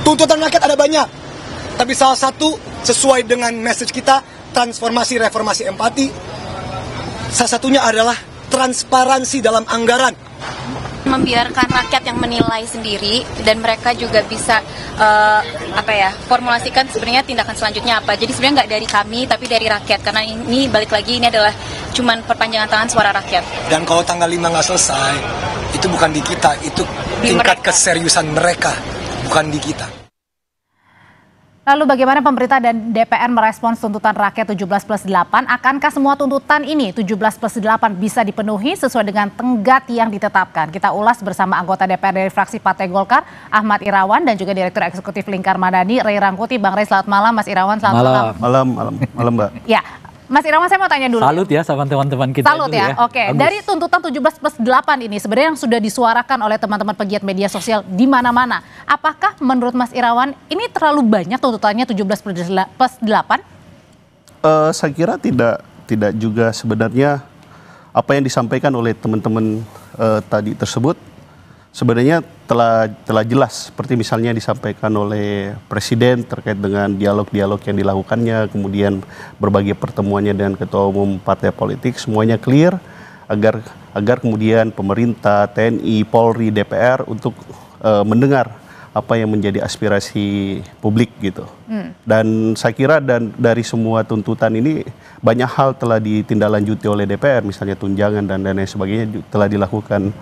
Tuntutan rakyat ada banyak, tapi salah satu sesuai dengan message kita, transformasi, reformasi, empati, salah satunya adalah transparansi dalam anggaran. Membiarkan rakyat yang menilai sendiri dan mereka juga bisa formulasikan sebenarnya tindakan selanjutnya apa. Jadi sebenarnya nggak dari kami tapi dari rakyat, karena ini balik lagi ini adalah cuman perpanjangan tangan suara rakyat. Dan kalau tanggal 5 nggak selesai, itu bukan di kita, itu tingkat keseriusan mereka, bukan di kita. Lalu bagaimana pemerintah dan DPR merespons tuntutan rakyat 17+8? Akankah semua tuntutan ini 17+8 bisa dipenuhi sesuai dengan tenggat yang ditetapkan? Kita ulas bersama anggota DPR dari fraksi Partai Golkar, Ahmad Irawan, dan juga Direktur Eksekutif Lingkar Madani, Ray Rangkuti. Bang Ray, selamat malam. Mas Irawan, selamat malam. Malam, Mbak. Ya, Mas Irawan, saya mau tanya dulu. Salut ya sama teman-teman kita. Salut ya. Oke. Dari tuntutan 17+8 ini sebenarnya yang sudah disuarakan oleh teman-teman pegiat media sosial di mana-mana. Apakah menurut Mas Irawan ini terlalu banyak tuntutannya 17+8? Saya kira tidak juga sebenarnya apa yang disampaikan oleh teman-teman tadi tersebut sebenarnya telah jelas, seperti misalnya disampaikan oleh Presiden terkait dengan dialog-dialog yang dilakukannya, kemudian berbagai pertemuannya dengan ketua umum partai politik, semuanya clear agar kemudian pemerintah, TNI, Polri, DPR untuk mendengar apa yang menjadi aspirasi publik gitu. Dan saya kira dari semua tuntutan ini banyak hal telah ditindaklanjuti oleh DPR, misalnya tunjangan dan lain sebagainya telah dilakukan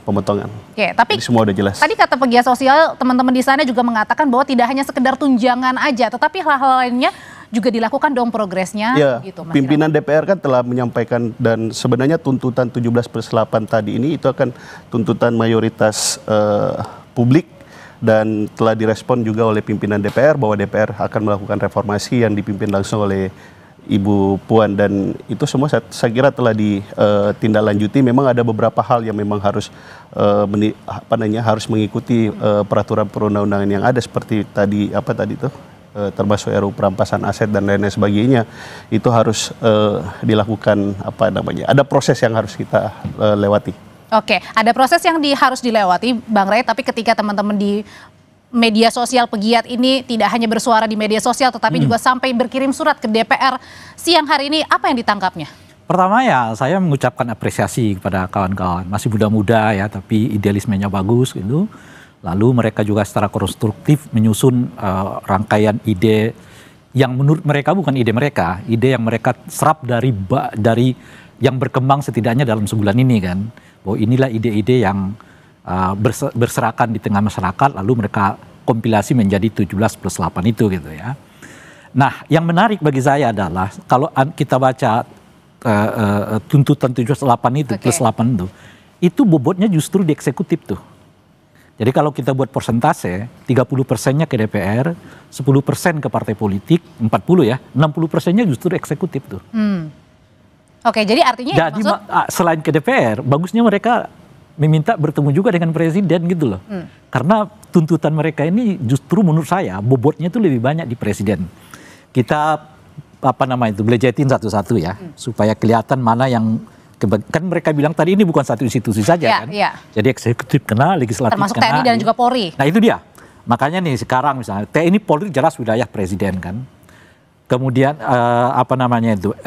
pemotongan. Oke, tapi jadi semua udah jelas. Tadi kata pegiat sosial, teman-teman di sana juga mengatakan bahwa tidak hanya sekedar tunjangan aja, tetapi hal-hal lainnya juga dilakukan dong progresnya. Ya, gitu, Mas pimpinan DPR kan telah menyampaikan, dan sebenarnya tuntutan 17+8 tadi ini itu akan tuntutan mayoritas publik, dan telah direspon juga oleh pimpinan DPR bahwa DPR akan melakukan reformasi yang dipimpin langsung oleh Ibu Puan, dan itu semua saya kira telah ditindaklanjuti. Memang ada beberapa hal yang memang harus harus mengikuti peraturan perundang-undangan yang ada, seperti tadi termasuk RUU perampasan aset dan lain-lain sebagainya. Itu harus dilakukan ada proses yang harus kita lewati. Oke, ada proses yang harus dilewati, Bang Ray, tapi ketika teman-teman di media sosial pegiat ini tidak hanya bersuara di media sosial, tetapi juga sampai berkirim surat ke DPR siang hari ini, apa yang ditangkapnya? Pertama ya, saya mengucapkan apresiasi kepada kawan-kawan, masih muda-muda ya, tapi idealismenya bagus gitu. Lalu mereka juga secara konstruktif menyusun rangkaian ide yang menurut mereka bukan ide mereka, ide yang mereka serap dari yang berkembang setidaknya dalam sebulan ini kan. Bahwa inilah ide-ide yang berserakan di tengah masyarakat, lalu mereka kompilasi menjadi 17+8 itu gitu ya. Nah, yang menarik bagi saya adalah kalau kita baca tuntutan 78 itu plus 8 itu bobotnya justru di eksekutif tuh. Jadi kalau kita buat persentase, 30%-nya ke DPR, 10% ke partai politik, 40 ya, 60%-nya justru eksekutif tuh. Oke, jadi artinya jadi selain ke DPR, bagusnya mereka meminta bertemu juga dengan presiden gitu loh. Karena tuntutan mereka ini justru menurut saya bobotnya itu lebih banyak di presiden. Kita belejetin satu-satu ya, supaya kelihatan mana yang kan mereka bilang tadi ini bukan satu institusi saja kan. Jadi eksekutif kena, legislatif termasuk kena. TNI dan juga Polri. Nah itu dia. Makanya nih sekarang misalnya TNI Polri jelas wilayah presiden kan. Kemudian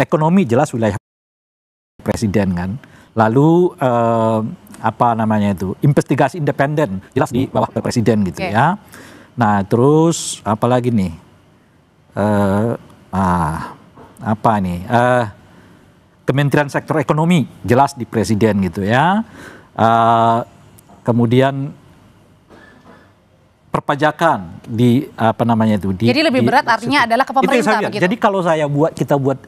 ekonomi jelas wilayah presiden kan. Lalu investigasi independen jelas di bawah presiden gitu ya. Nah terus apa lagi nih? Kementerian Sektor Ekonomi jelas di presiden gitu ya. Kemudian perpajakan jadi lebih berat artinya adalah ke pemerintah begitu. Jadi kalau kita buat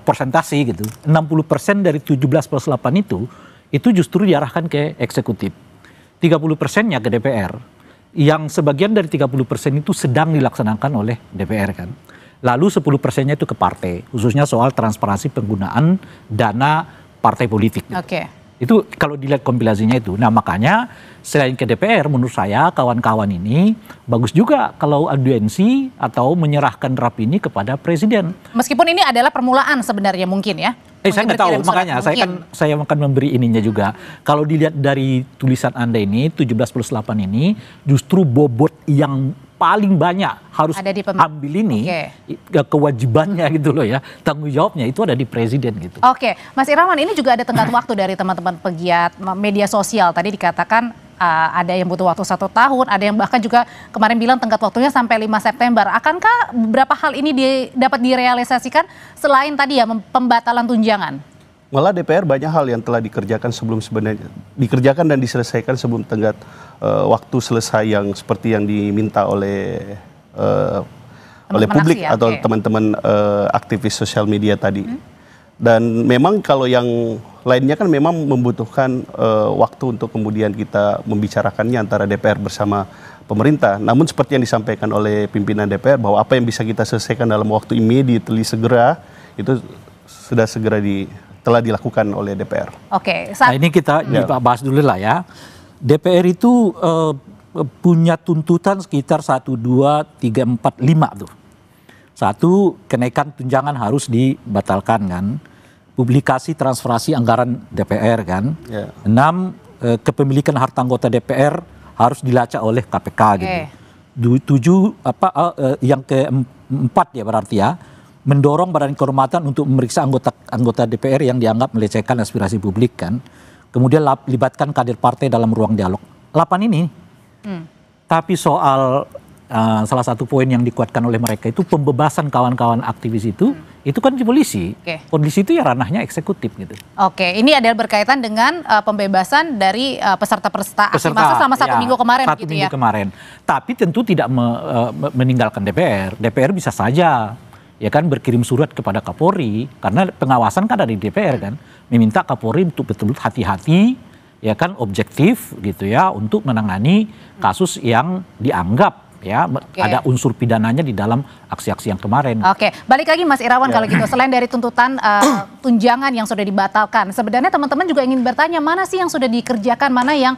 persentase gitu, 60% dari 17+8 itu justru diarahkan ke eksekutif. 30%-nya ke DPR. Yang sebagian dari 30% itu sedang dilaksanakan oleh DPR kan. Lalu 10%-nya itu ke partai, khususnya soal transparansi penggunaan dana partai politik. Oke. Itu kalau dilihat kompilasinya itu. Nah makanya selain ke DPR menurut saya kawan-kawan ini bagus juga kalau audiensi atau menyerahkan draft ini kepada presiden. Meskipun ini adalah permulaan sebenarnya mungkin ya. Saya nggak tahu, makanya saya akan memberi ininya juga. Kalau dilihat dari tulisan Anda ini 17+8 ini justru bobot yang paling banyak harus ambil ini kewajibannya gitu loh ya, tanggung jawabnya itu ada di presiden gitu. Oke, Mas Irawan, ini juga ada tenggat waktu dari teman-teman pegiat media sosial. Tadi dikatakan ada yang butuh waktu 1 tahun, ada yang bahkan juga kemarin bilang tenggat waktunya sampai 5 September. Akankah beberapa hal ini dapat direalisasikan selain tadi ya pembatalan tunjangan? Malah DPR banyak hal yang telah dikerjakan dan diselesaikan sebelum tenggat waktu selesai, yang seperti yang diminta oleh publik atau teman-teman aktivis sosial media tadi. Dan memang kalau yang lainnya kan memang membutuhkan waktu untuk kemudian kita membicarakannya antara DPR bersama pemerintah. Namun seperti yang disampaikan oleh pimpinan DPR bahwa apa yang bisa kita selesaikan dalam waktu immediately segera itu sudah telah dilakukan oleh DPR. Oke. Nah ini kita bahas dulu lah ya. DPR itu punya tuntutan sekitar 1, 2, 3, 4, 5 tuh. 1, kenaikan tunjangan harus dibatalkan kan. Publikasi transferasi anggaran DPR kan. 6, kepemilikan harta anggota DPR harus dilacak oleh KPK gitu. 7, yang keempat ya berarti ya, mendorong Badan Kehormatan untuk memeriksa anggota DPR yang dianggap melecehkan aspirasi publik kan. Kemudian libatkan kader partai dalam ruang dialog. 8 ini. Tapi soal salah satu poin yang dikuatkan oleh mereka itu pembebasan kawan-kawan aktivis itu kan di polisi. Polisi itu ya ranahnya eksekutif gitu. Oke, ini adalah berkaitan dengan pembebasan dari peserta aksi massa selama 1 minggu kemarin gitu ya. Tapi tentu tidak meninggalkan DPR. DPR bisa saja ya kan berkirim surat kepada Kapolri, karena pengawasan kan ada di DPR kan, meminta Kapolri untuk betul-betul hati-hati ya kan, objektif gitu ya, untuk menangani kasus yang dianggap ya ada unsur pidananya di dalam aksi-aksi yang kemarin. Oke, balik lagi Mas Irawan kalau gitu. Selain dari tuntutan tunjangan yang sudah dibatalkan, sebenarnya teman-teman juga ingin bertanya mana sih yang sudah dikerjakan, mana yang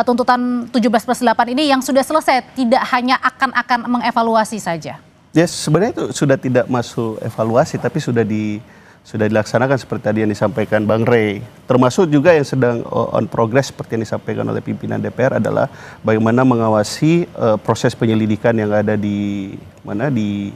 tuntutan 17+8 ini yang sudah selesai, tidak hanya akan mengevaluasi saja. Ya sebenarnya itu sudah tidak masuk evaluasi, tapi sudah dilaksanakan seperti tadi yang disampaikan Bang Rey. Termasuk juga yang sedang on progress seperti yang disampaikan oleh pimpinan DPR adalah bagaimana mengawasi proses penyelidikan yang ada di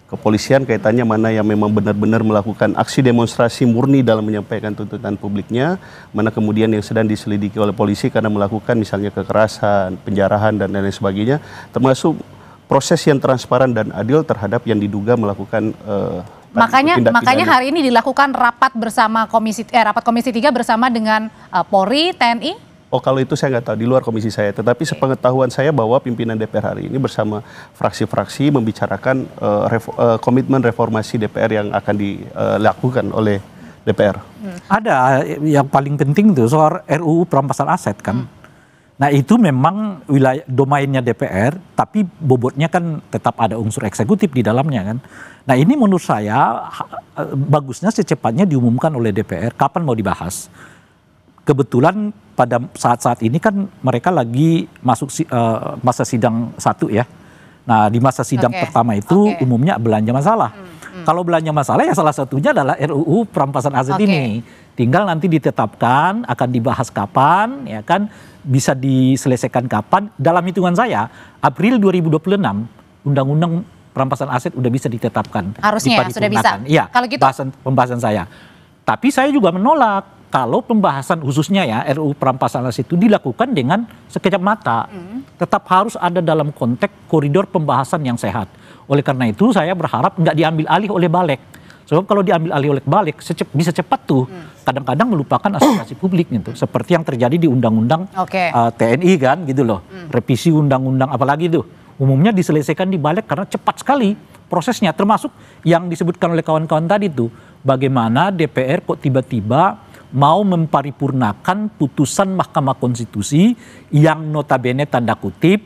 kepolisian, kaitannya mana yang memang benar-benar melakukan aksi demonstrasi murni dalam menyampaikan tuntutan publiknya, mana kemudian yang sedang diselidiki oleh polisi karena melakukan misalnya kekerasan, penjarahan dan lain sebagainya, termasuk proses yang transparan dan adil terhadap yang diduga melakukan Makanya hari ini dilakukan rapat bersama rapat komisi 3 bersama dengan Polri, TNI. Oh kalau itu saya nggak tahu, di luar komisi saya. Tetapi sepengetahuan saya bahwa pimpinan DPR hari ini bersama fraksi-fraksi membicarakan komitmen reformasi DPR yang akan dilakukan oleh DPR. Ada yang paling penting tuh soal RUU perampasan aset kan. Nah itu memang wilayah domainnya DPR, tapi bobotnya kan tetap ada unsur eksekutif di dalamnya kan. Nah ini menurut saya bagusnya secepatnya diumumkan oleh DPR kapan mau dibahas. Kebetulan pada saat-saat ini kan mereka lagi masuk masa sidang 1 ya. Nah di masa sidang pertama itu umumnya belanja masalah. Kalau belanja masalah ya salah satunya adalah RUU perampasan aset ini. Tinggal nanti ditetapkan akan dibahas kapan ya kan, bisa diselesaikan kapan. Dalam hitungan saya April 2026 undang-undang perampasan aset udah bisa ditetapkan. Harusnya sudah bisa. Iya, kalau gitu pembahasan saya. Tapi saya juga menolak kalau pembahasan khususnya ya RUU perampasan aset itu dilakukan dengan sekejap mata. Tetap harus ada dalam konteks koridor pembahasan yang sehat. Oleh karena itu saya berharap nggak diambil alih oleh Balek. Sebab kalau diambil alih oleh Balek bisa cepat tuh. Kadang-kadang melupakan aspirasi publik gitu. Seperti yang terjadi di undang-undang TNI kan gitu loh. Revisi undang-undang apalagi tuh. Umumnya diselesaikan di Balek karena cepat sekali prosesnya. Termasuk yang disebutkan oleh kawan-kawan tadi tuh. Bagaimana DPR kok tiba-tiba mau memparipurnakan putusan Mahkamah Konstitusi yang notabene tanda kutip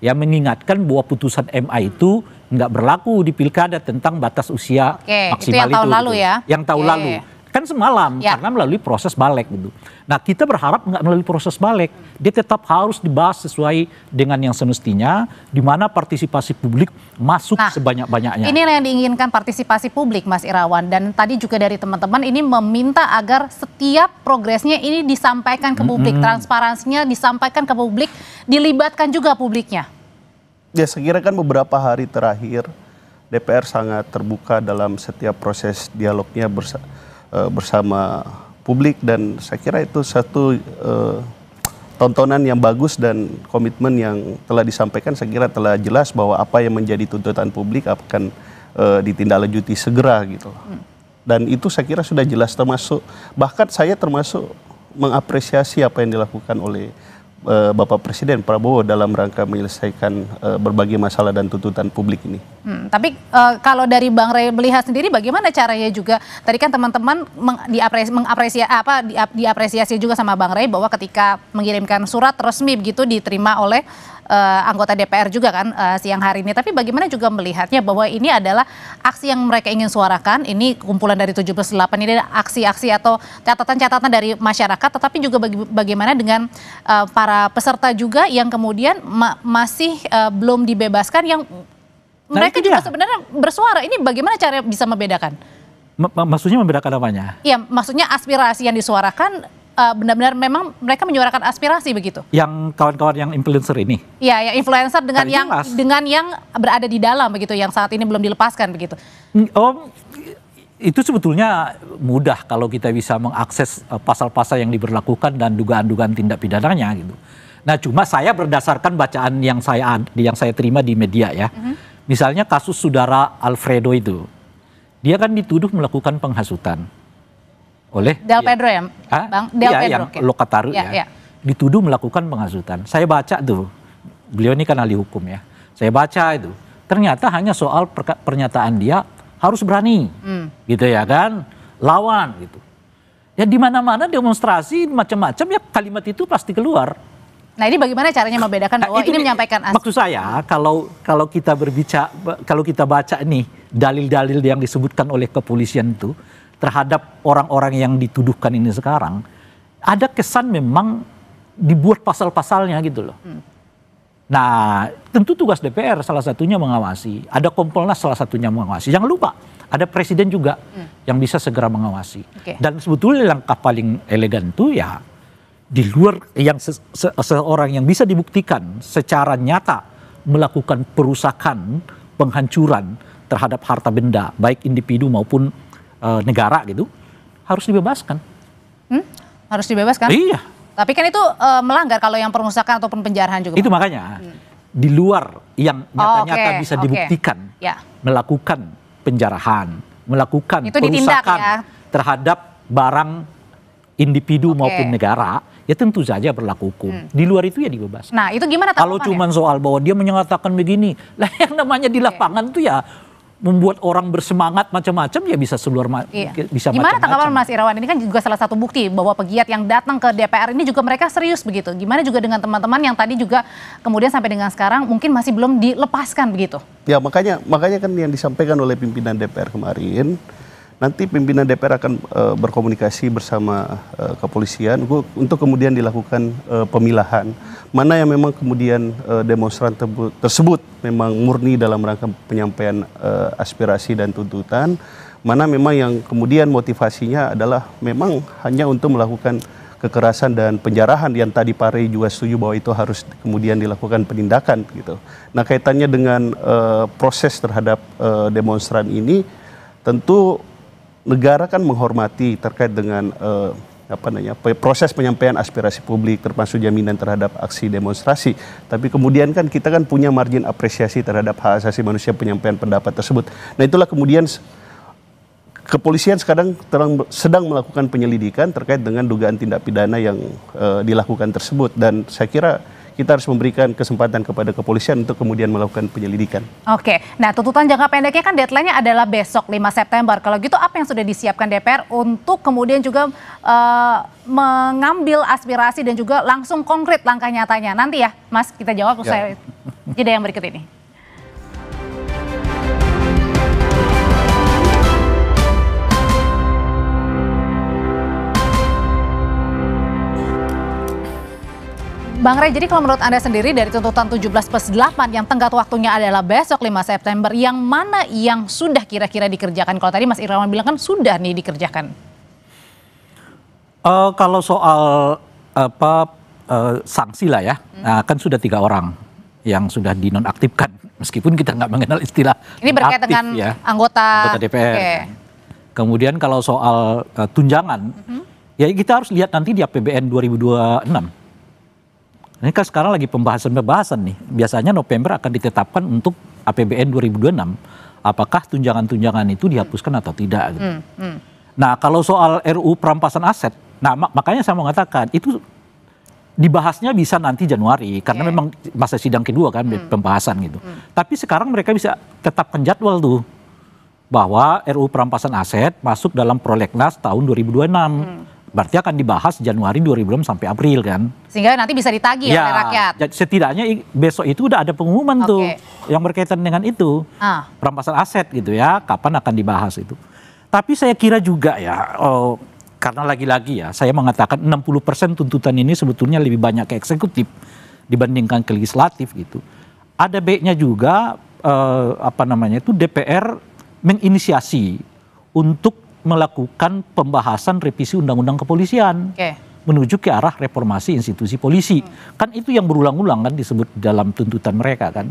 ya mengingatkan bahwa putusan MA itu nggak berlaku di pilkada tentang batas usia maksimal itu yang tahun lalu ya. Yang tahun lalu kan semalam karena melalui proses Balek gitu. Nah kita berharap nggak melalui proses Balek, dia tetap harus dibahas sesuai dengan yang semestinya, di mana partisipasi publik masuk sebanyak-banyaknya. Inilah yang diinginkan partisipasi publik Mas Irawan, dan tadi juga dari teman-teman ini meminta agar setiap progresnya ini disampaikan ke publik, transparansinya disampaikan ke publik, dilibatkan juga publiknya. Ya saya kira kan beberapa hari terakhir DPR sangat terbuka dalam setiap proses dialognya bersama publik, dan saya kira itu satu tontonan yang bagus dan komitmen yang telah disampaikan. Saya kira telah jelas bahwa apa yang menjadi tuntutan publik akan ditindaklanjuti segera gitu. Dan itu saya kira sudah jelas, termasuk bahkan saya termasuk mengapresiasi apa yang dilakukan oleh Bapak Presiden Prabowo dalam rangka menyelesaikan berbagai masalah dan tuntutan publik ini. Tapi kalau dari Bang Rey melihat sendiri bagaimana caranya juga, tadi kan teman-teman diapresiasi juga sama Bang Rey bahwa ketika mengirimkan surat resmi begitu diterima oleh anggota DPR juga kan siang hari ini. Tapi bagaimana juga melihatnya bahwa ini adalah aksi yang mereka ingin suarakan, ini kumpulan dari 17+8 ini adalah aksi-aksi atau catatan-catatan dari masyarakat, tetapi juga bagaimana dengan para peserta juga yang kemudian masih belum dibebaskan, yang mereka juga sebenarnya bersuara. Ini bagaimana cara bisa membedakan? Maksudnya membedakan apanya? Iya, maksudnya aspirasi yang disuarakan benar-benar memang mereka menyuarakan aspirasi begitu. Yang kawan-kawan yang influencer ini? Iya, yang influencer dengan yang berada di dalam begitu, yang saat ini belum dilepaskan begitu. Itu sebetulnya mudah kalau kita bisa mengakses pasal-pasal yang diberlakukan dan dugaan-dugaan tindak pidananya gitu. Nah, cuma saya berdasarkan bacaan yang saya terima di media ya. Misalnya kasus saudara Alfredo itu, dia kan dituduh melakukan penghasutan oleh Del Pedro ya, Bang? Del Pedro, yang Lokataru dituduh melakukan penghasutan. Saya baca tuh, beliau ini kan ahli hukum ya. Saya baca itu, ternyata hanya soal pernyataan dia harus berani, gitu ya kan, lawan gitu. Ya di mana-mana demonstrasi macam-macam ya kalimat itu pasti keluar. Nah ini bagaimana caranya membedakan bahwa ini menyampaikan maksud saya kalau kita baca nih dalil-dalil yang disebutkan oleh kepolisian itu terhadap orang-orang yang dituduhkan ini sekarang, ada kesan memang dibuat pasal-pasalnya gitu loh. Nah, tentu tugas DPR salah satunya mengawasi, ada Kompolnas salah satunya mengawasi. Jangan lupa, ada presiden juga yang bisa segera mengawasi. Dan sebetulnya langkah paling elegan itu ya di luar yang seorang yang bisa dibuktikan secara nyata melakukan perusakan, penghancuran terhadap harta benda, baik individu maupun negara gitu, harus dibebaskan. Harus dibebaskan? Iya. Tapi kan itu melanggar kalau yang perusakan ataupun penjarahan juga. Itu makanya di luar yang nyata-nyata bisa dibuktikan melakukan penjarahan, melakukan itu perusakan terhadap barang individu maupun negara, ya tentu saja berlaku hukum. Di luar itu ya dibebaskan. Nah itu gimana kalau cuma soal bahwa dia menyatakan begini, lah yang namanya di lapangan tuh ya membuat orang bersemangat macam-macam ya bisa bisa gimana macam-macam. tanggapan Mas Irawan? Ini kan juga salah satu bukti bahwa pegiat yang datang ke DPR ini juga mereka serius begitu. Gimana juga dengan teman-teman yang tadi juga kemudian sampai dengan sekarang mungkin masih belum dilepaskan begitu? Ya makanya kan yang disampaikan oleh pimpinan DPR kemarin, nanti pimpinan DPR akan berkomunikasi bersama kepolisian untuk kemudian dilakukan pemilahan. Mana yang memang kemudian demonstran tersebut memang murni dalam rangka penyampaian aspirasi dan tuntutan, mana memang yang kemudian motivasinya adalah memang hanya untuk melakukan kekerasan dan penjarahan yang tadi Pak Rey juga setuju bahwa itu harus kemudian dilakukan penindakan gitu. Nah kaitannya dengan proses terhadap demonstran ini, tentu negara kan menghormati terkait dengan proses penyampaian aspirasi publik termasuk jaminan terhadap aksi demonstrasi. Tapi kemudian kan kita kan punya margin apresiasi terhadap hak asasi manusia penyampaian pendapat tersebut. Nah itulah kemudian kepolisian sekarang sedang melakukan penyelidikan terkait dengan dugaan tindak pidana yang dilakukan tersebut. Dan saya kira kita harus memberikan kesempatan kepada kepolisian untuk kemudian melakukan penyelidikan. Oke, nah tuntutan jangka pendeknya kan deadline-nya adalah besok 5 September. Kalau gitu apa yang sudah disiapkan DPR untuk kemudian juga mengambil aspirasi dan juga langsung konkret langkah nyatanya? Nanti ya Mas, kita jawab usai jeda yang berikut ini. Bang Rey, jadi kalau menurut Anda sendiri dari tuntutan 17+8 yang tenggat waktunya adalah besok 5 September, yang mana yang sudah kira-kira dikerjakan? Kalau tadi Mas Irawan bilang kan sudah nih dikerjakan. Kalau soal sanksi lah ya, nah, kan sudah 3 orang yang sudah dinonaktifkan, meskipun kita nggak mengenal istilah ini berkaitan dengan ya, anggota DPR. Okay. Kemudian kalau soal tunjangan, ya kita harus lihat nanti di APBN 2026. Ini kan sekarang lagi pembahasan nih. Biasanya November akan ditetapkan untuk APBN 2026. Apakah tunjangan-tunjangan itu dihapuskan atau tidak? Gitu. Nah kalau soal RUU perampasan aset, nah makanya saya mau mengatakan itu dibahasnya bisa nanti Januari. Karena memang masa sidang kedua kan pembahasan gitu. Tapi sekarang mereka bisa tetapkan jadwal tuh. Bahwa RUU perampasan aset masuk dalam prolegnas tahun 2026. Berarti akan dibahas Januari 2026 sampai April kan. Sehingga nanti bisa ditagih oleh rakyat. Setidaknya besok itu udah ada pengumuman tuh yang berkaitan dengan itu. Perampasan aset gitu ya, kapan akan dibahas itu. Tapi saya kira juga ya, karena lagi-lagi ya, saya mengatakan 60% tuntutan ini sebetulnya lebih banyak ke eksekutif dibandingkan ke legislatif gitu. Ada baiknya juga, DPR menginisiasi untuk melakukan pembahasan revisi undang-undang kepolisian menuju ke arah reformasi institusi polisi. Kan itu yang berulang-ulang kan disebut dalam tuntutan mereka kan.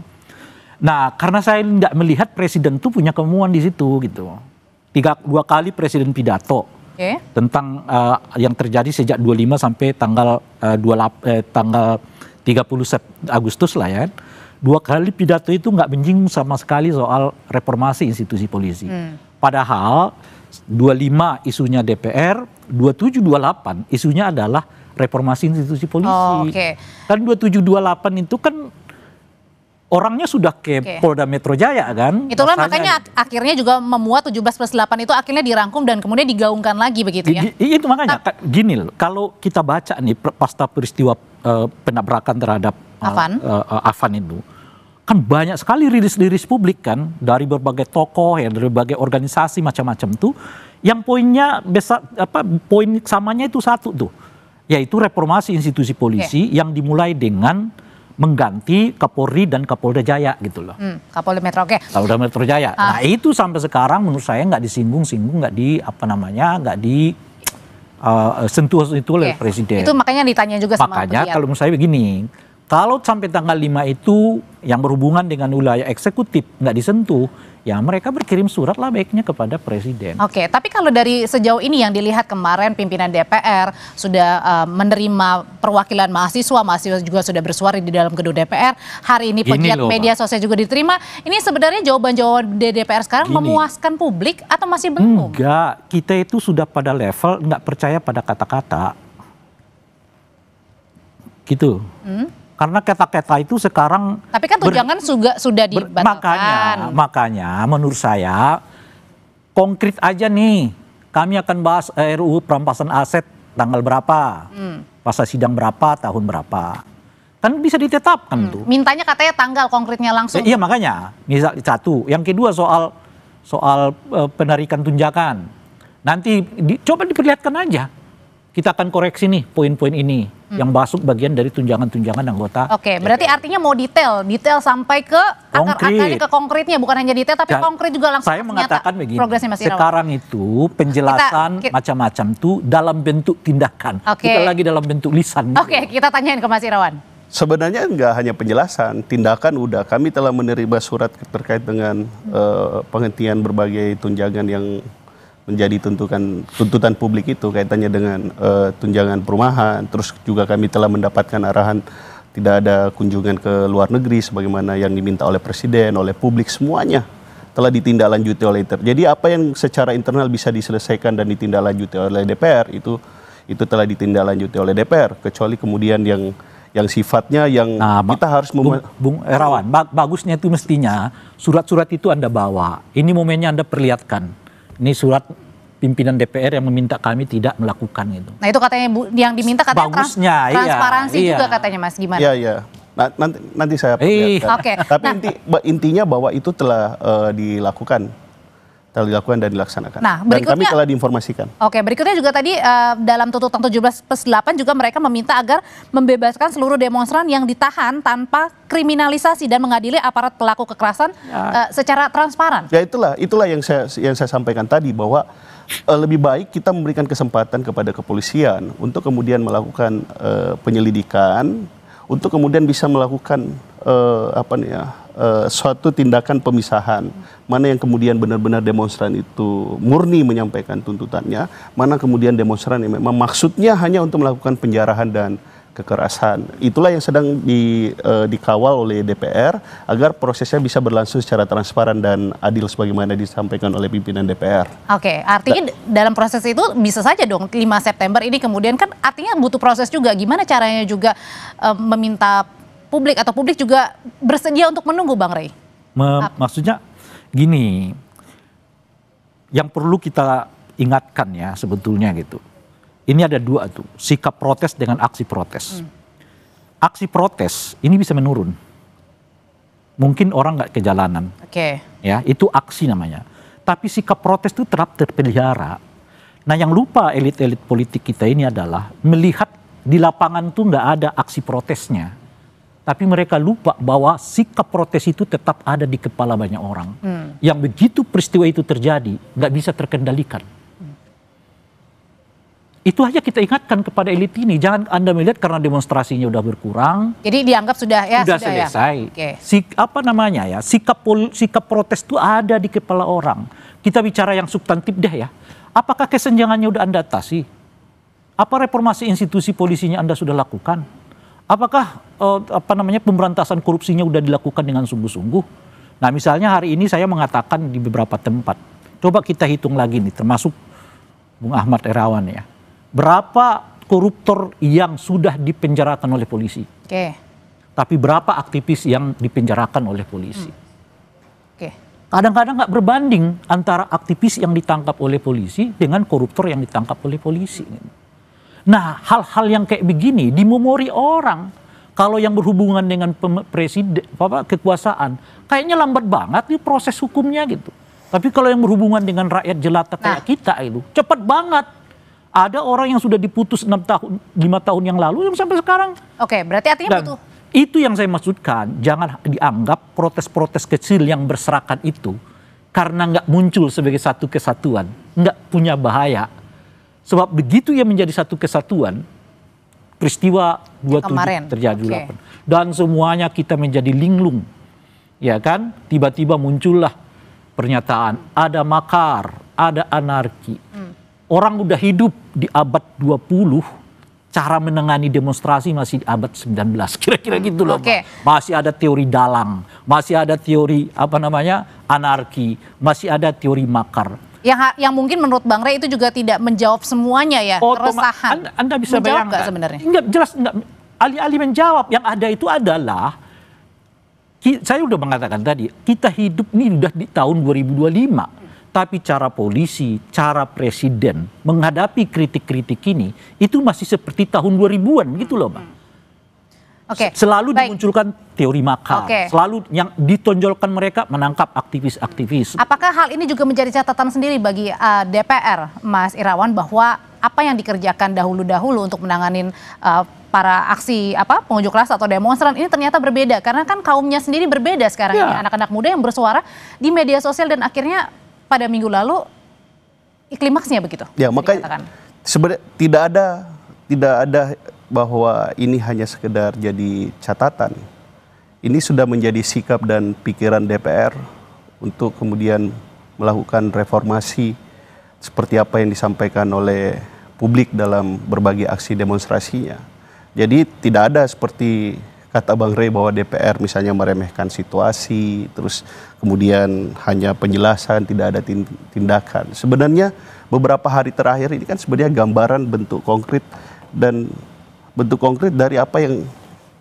Nah, karena saya tidak melihat presiden itu punya kemauan di situ gitu. 2 kali presiden pidato tentang yang terjadi sejak 25 sampai tanggal 30 Agustus lah ya. 2 kali pidato itu nggak menyinggung sama sekali soal reformasi institusi polisi. Padahal 25 isunya DPR, 27, 28 isunya adalah reformasi institusi polisi. Kan 27, 28 itu kan orangnya sudah ke Polda Metro Jaya kan. Itulah makanya akhirnya juga memuat 17+8 itu akhirnya dirangkum dan kemudian digaungkan lagi begitu ya. Itu makanya gini loh, kalau kita baca nih pasca peristiwa penabrakan terhadap Afan itu, kan banyak sekali rilis publik kan dari berbagai tokoh ya, dari berbagai organisasi macam-macam tuh, yang poinnya poin samanya itu satu tuh, yaitu reformasi institusi polisi yang dimulai dengan mengganti Kapolri dan Kapolda Jaya gitu loh. Kapolda Metro, Kapolda Metro Jaya. Nah itu sampai sekarang menurut saya nggak disinggung-singgung, nggak sentuh oleh Presiden. Itu makanya ditanya juga sama Makanya kalau menurut saya begini, kalau sampai tanggal 5 itu yang berhubungan dengan wilayah eksekutif nggak disentuh, ya mereka berkirim surat lah baiknya kepada Presiden. Oke, tapi kalau dari sejauh ini yang dilihat kemarin pimpinan DPR sudah menerima perwakilan mahasiswa juga sudah bersuara di dalam gedung DPR. Hari ini pegiat media sosial juga diterima. Ini sebenarnya jawaban-jawaban DPR sekarang memuaskan publik atau masih belum? Enggak, kita itu sudah pada level nggak percaya pada kata-kata. Gitu. Karena kata-kata itu sekarang... Tapi kan tunjangan sudah dibatalkan. Makanya menurut saya konkret aja nih. Kami akan bahas RUU perampasan aset tanggal berapa. Masa sidang berapa, tahun berapa. Kan bisa ditetapkan tuh. Mintanya katanya tanggal konkretnya langsung. Iya makanya. Misal satu. Yang kedua soal penarikan tunjangan. Nanti coba diperlihatkan aja. Kita akan koreksi nih poin-poin ini yang masuk bagian dari tunjangan-tunjangan anggota. Oke, berarti artinya mau detail sampai ke akar-akarnya, ke konkretnya, bukan hanya detail tapi konkret juga langsung. Saya mengatakan begini, progresnya sekarang itu penjelasan macam-macam tuh dalam bentuk tindakan, bukan lagi dalam bentuk lisan. Oke, kita tanyain ke Mas Irawan. Sebenarnya nggak hanya penjelasan, tindakan udah. Kami telah menerima surat terkait dengan penghentian berbagai tunjangan yang menjadi tuntutan publik itu kaitannya dengan tunjangan perumahan. Terus juga kami telah mendapatkan arahan tidak ada kunjungan ke luar negeri sebagaimana yang diminta oleh Presiden, oleh publik, semuanya telah ditindaklanjuti oleh Jadi apa yang secara internal bisa diselesaikan dan ditindaklanjuti oleh DPR itu telah ditindaklanjuti oleh DPR, kecuali kemudian yang sifatnya yang kita harus Bung Erawan, bagusnya itu mestinya surat-surat itu Anda bawa. Ini momennya Anda perlihatkan. Ini surat pimpinan DPR yang meminta kami tidak melakukan itu. Nah itu katanya yang diminta katanya bagusnya, transparansi juga katanya Mas, gimana? Iya. Nanti saya perlihatkan. Oke. Tapi intinya bahwa itu telah dilakukan dan dilaksanakan. Nah, dan kami telah diinformasikan. Oke, berikutnya juga tadi dalam tuntutan 17+8 juga mereka meminta agar membebaskan seluruh demonstran yang ditahan tanpa kriminalisasi dan mengadili aparat pelaku kekerasan secara transparan. Ya itulah yang saya sampaikan tadi, bahwa lebih baik kita memberikan kesempatan kepada kepolisian untuk kemudian melakukan penyelidikan, untuk kemudian bisa melakukan suatu tindakan pemisahan, mana yang kemudian benar-benar demonstran itu murni menyampaikan tuntutannya, mana kemudian demonstran yang memang maksudnya hanya untuk melakukan penjarahan dan kekerasan. Itulah yang sedang dikawal oleh DPR agar prosesnya bisa berlangsung secara transparan dan adil sebagaimana disampaikan oleh pimpinan DPR. Oke, artinya dalam proses itu bisa saja dong 5 September ini kemudian kan artinya butuh proses juga. Gimana caranya juga meminta publik atau publik juga bersedia untuk menunggu, Bang Rey? Maksudnya gini, yang perlu kita ingatkan ya sebetulnya gitu. Ini ada dua tuh, sikap protes dengan aksi protes. Aksi protes ini bisa menurun. Mungkin orang nggak ke jalanan. Ya, itu aksi namanya. Tapi sikap protes itu tetap terpelihara. Nah yang lupa elit-elit politik kita ini adalah melihat di lapangan tuh nggak ada aksi protesnya. Tapi mereka lupa bahwa sikap protes itu tetap ada di kepala banyak orang. Yang begitu peristiwa itu terjadi, nggak bisa terkendalikan. Itu aja kita ingatkan kepada elit ini. Jangan Anda melihat karena demonstrasinya udah berkurang. Jadi dianggap sudah selesai. Ya. Sikap protes itu ada di kepala orang. Kita bicara yang substantif deh ya. Apakah kesenjangannya udah Anda atasi? Apa reformasi institusi polisinya Anda sudah lakukan? Apakah pemberantasan korupsinya udah dilakukan dengan sungguh-sungguh? Nah misalnya hari ini saya mengatakan di beberapa tempat. Coba kita hitung lagi nih, termasuk Bung Ahmad Irawan ya. Berapa koruptor yang sudah dipenjarakan oleh polisi? Tapi berapa aktivis yang dipenjarakan oleh polisi? Kadang-kadang nggak berbanding antara aktivis yang ditangkap oleh polisi dengan koruptor yang ditangkap oleh polisi. Nah, hal-hal yang kayak begini di memori orang, kalau yang berhubungan dengan presiden, kekuasaan, kayaknya lambat banget nih proses hukumnya gitu. Tapi kalau yang berhubungan dengan rakyat jelata kayak kita itu, cepat banget. Ada orang yang sudah diputus 5 tahun yang lalu yang sampai sekarang. Oke, berarti artinya butuh. Itu yang saya maksudkan, jangan dianggap protes-protes kecil yang berserakan itu karena nggak muncul sebagai satu kesatuan, nggak punya bahaya. Sebab begitu yang menjadi satu kesatuan, peristiwa 27 terjadi 8. Dan semuanya kita menjadi linglung. Ya kan? Tiba-tiba muncullah pernyataan, ada makar, ada anarki. Orang udah hidup di abad 20, cara menangani demonstrasi masih di abad 19. Kira-kira gitu loh. Masih ada teori dalang, masih ada teori anarki, masih ada teori makar. Yang mungkin menurut Bang Rey itu juga tidak menjawab semuanya ya, keresahan. Anda bisa bayangkan. Sebenarnya? Enggak, jelas enggak. Alih-alih menjawab, yang ada itu adalah, saya udah mengatakan tadi, kita hidup ini udah di tahun 2025. Tapi cara polisi, cara presiden menghadapi kritik-kritik ini, itu masih seperti tahun 2000-an gitu loh Bang. Selalu dimunculkan teori makar, selalu yang ditonjolkan mereka menangkap aktivis-aktivis. Apakah hal ini juga menjadi catatan sendiri bagi DPR, Mas Irawan, bahwa apa yang dikerjakan dahulu-dahulu untuk menanganin para aksi pengunjuk rasa atau demonstran ini ternyata berbeda, karena kan kaumnya sendiri berbeda sekarang ini, anak-anak muda yang bersuara di media sosial dan akhirnya pada minggu lalu klimaksnya begitu. Ya, makanya sebenarnya tidak ada bahwa ini hanya sekedar jadi catatan. Ini sudah menjadi sikap dan pikiran DPR untuk kemudian melakukan reformasi seperti apa yang disampaikan oleh publik dalam berbagai aksi demonstrasinya. Jadi tidak ada seperti kata Bang Rey bahwa DPR misalnya meremehkan situasi, terus kemudian hanya penjelasan, tidak ada tindakan. Sebenarnya beberapa hari terakhir ini kan sebenarnya gambaran bentuk konkret dari apa yang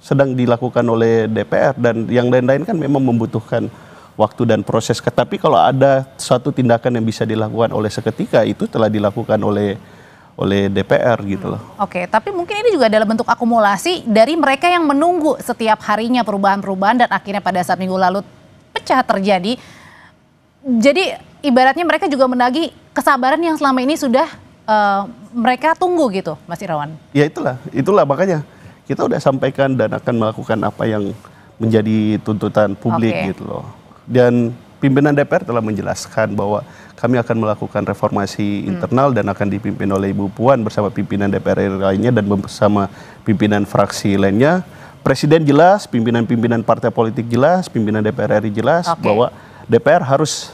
sedang dilakukan oleh DPR, dan yang lain-lain kan memang membutuhkan waktu dan proses. Tapi kalau ada suatu tindakan yang bisa dilakukan oleh seketika, itu telah dilakukan oleh DPR gitu loh. Tapi mungkin ini juga adalah bentuk akumulasi dari mereka yang menunggu setiap harinya perubahan-perubahan dan akhirnya pada saat minggu lalu pecah terjadi. Jadi ibaratnya mereka juga menagih kesabaran yang selama ini sudah mereka tunggu gitu, Mas Irawan. Ya itulah makanya kita udah sampaikan dan akan melakukan apa yang menjadi tuntutan publik gitu loh. Dan pimpinan DPR telah menjelaskan bahwa kami akan melakukan reformasi internal dan akan dipimpin oleh Ibu Puan bersama pimpinan DPR lainnya dan bersama pimpinan fraksi lainnya. Presiden jelas, pimpinan-pimpinan partai politik jelas, pimpinan DPR RI jelas bahwa DPR harus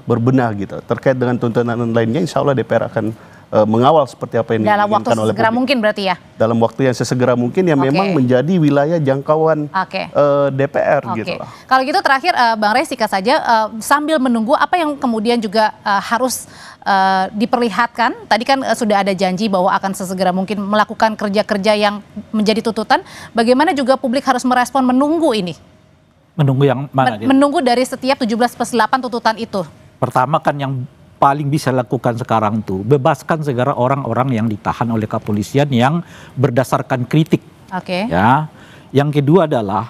berbenah gitu. Terkait dengan tuntutan lainnya, insya Allah DPR akan mengawal seperti apa yang dalam waktu sesegera mungkin berarti ya? Dalam waktu yang sesegera mungkin yang memang menjadi wilayah jangkauan DPR gitu lah. Kalau gitu terakhir Bang Rey singkat saja, sambil menunggu apa yang kemudian juga harus diperlihatkan, tadi kan sudah ada janji bahwa akan sesegera mungkin melakukan kerja-kerja yang menjadi tuntutan, bagaimana juga publik harus merespon menunggu ini? Menunggu yang mana? Menunggu dari setiap 17+8 tuntutan itu. Pertama kan yang paling bisa lakukan sekarang tuh bebaskan segera orang-orang yang ditahan oleh kepolisian yang berdasarkan kritik. Ya. Yang kedua adalah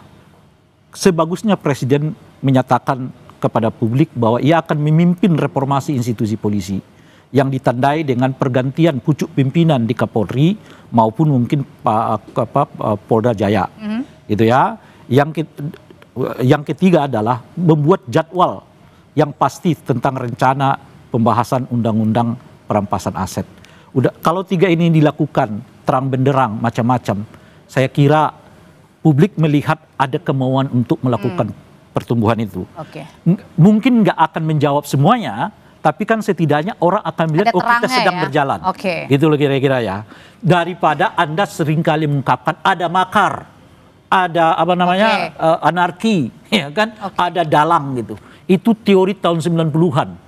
sebagusnya presiden menyatakan kepada publik bahwa ia akan memimpin reformasi institusi polisi yang ditandai dengan pergantian pucuk pimpinan di Kapolri maupun mungkin Polda Jaya. Gitu ya. Yang ketiga adalah membuat jadwal yang pasti tentang rencana pembahasan undang-undang perampasan aset. Kalau tiga ini dilakukan terang benderang macam-macam, saya kira publik melihat ada kemauan untuk melakukan pertumbuhan itu. Mungkin nggak akan menjawab semuanya, tapi kan setidaknya orang akan melihat kita sedang berjalan. Gitu loh kira-kira ya. Daripada Anda seringkali mengungkapkan ada makar, ada anarki, ya kan? Ada dalang gitu. Itu teori tahun 90-an.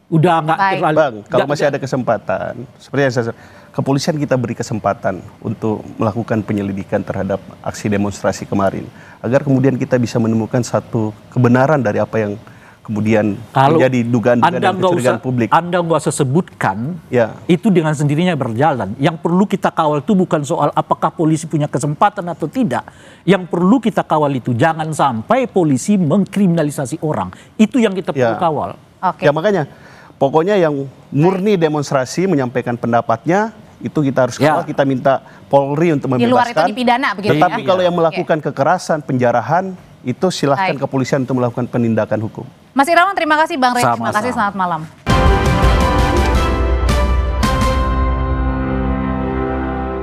Udah nggak terlalu. Bang, kalau masih ada kesempatan, seperti yang saya kepolisian kita beri kesempatan untuk melakukan penyelidikan terhadap aksi demonstrasi kemarin, agar kemudian kita bisa menemukan satu kebenaran dari apa yang kemudian Kalau menjadi dugaan-dugaan dan kecurigaan publik. Anda nggak usah sebutkan, ya. Itu dengan sendirinya berjalan. Yang perlu kita kawal itu bukan soal apakah polisi punya kesempatan atau tidak. Yang perlu kita kawal itu jangan sampai polisi mengkriminalisasi orang. Itu yang kita perlu kawal. Ya makanya, pokoknya yang murni demonstrasi menyampaikan pendapatnya, itu kita harus kawal, kita minta Polri untuk membebaskan. Di luar itu dipidana begitu. Tetapi kalau yang melakukan kekerasan, penjarahan, itu silahkan kepolisian untuk melakukan penindakan hukum. Mas Irawan, terima kasih. Bang Rey, terima kasih. Sama-sama. Selamat malam.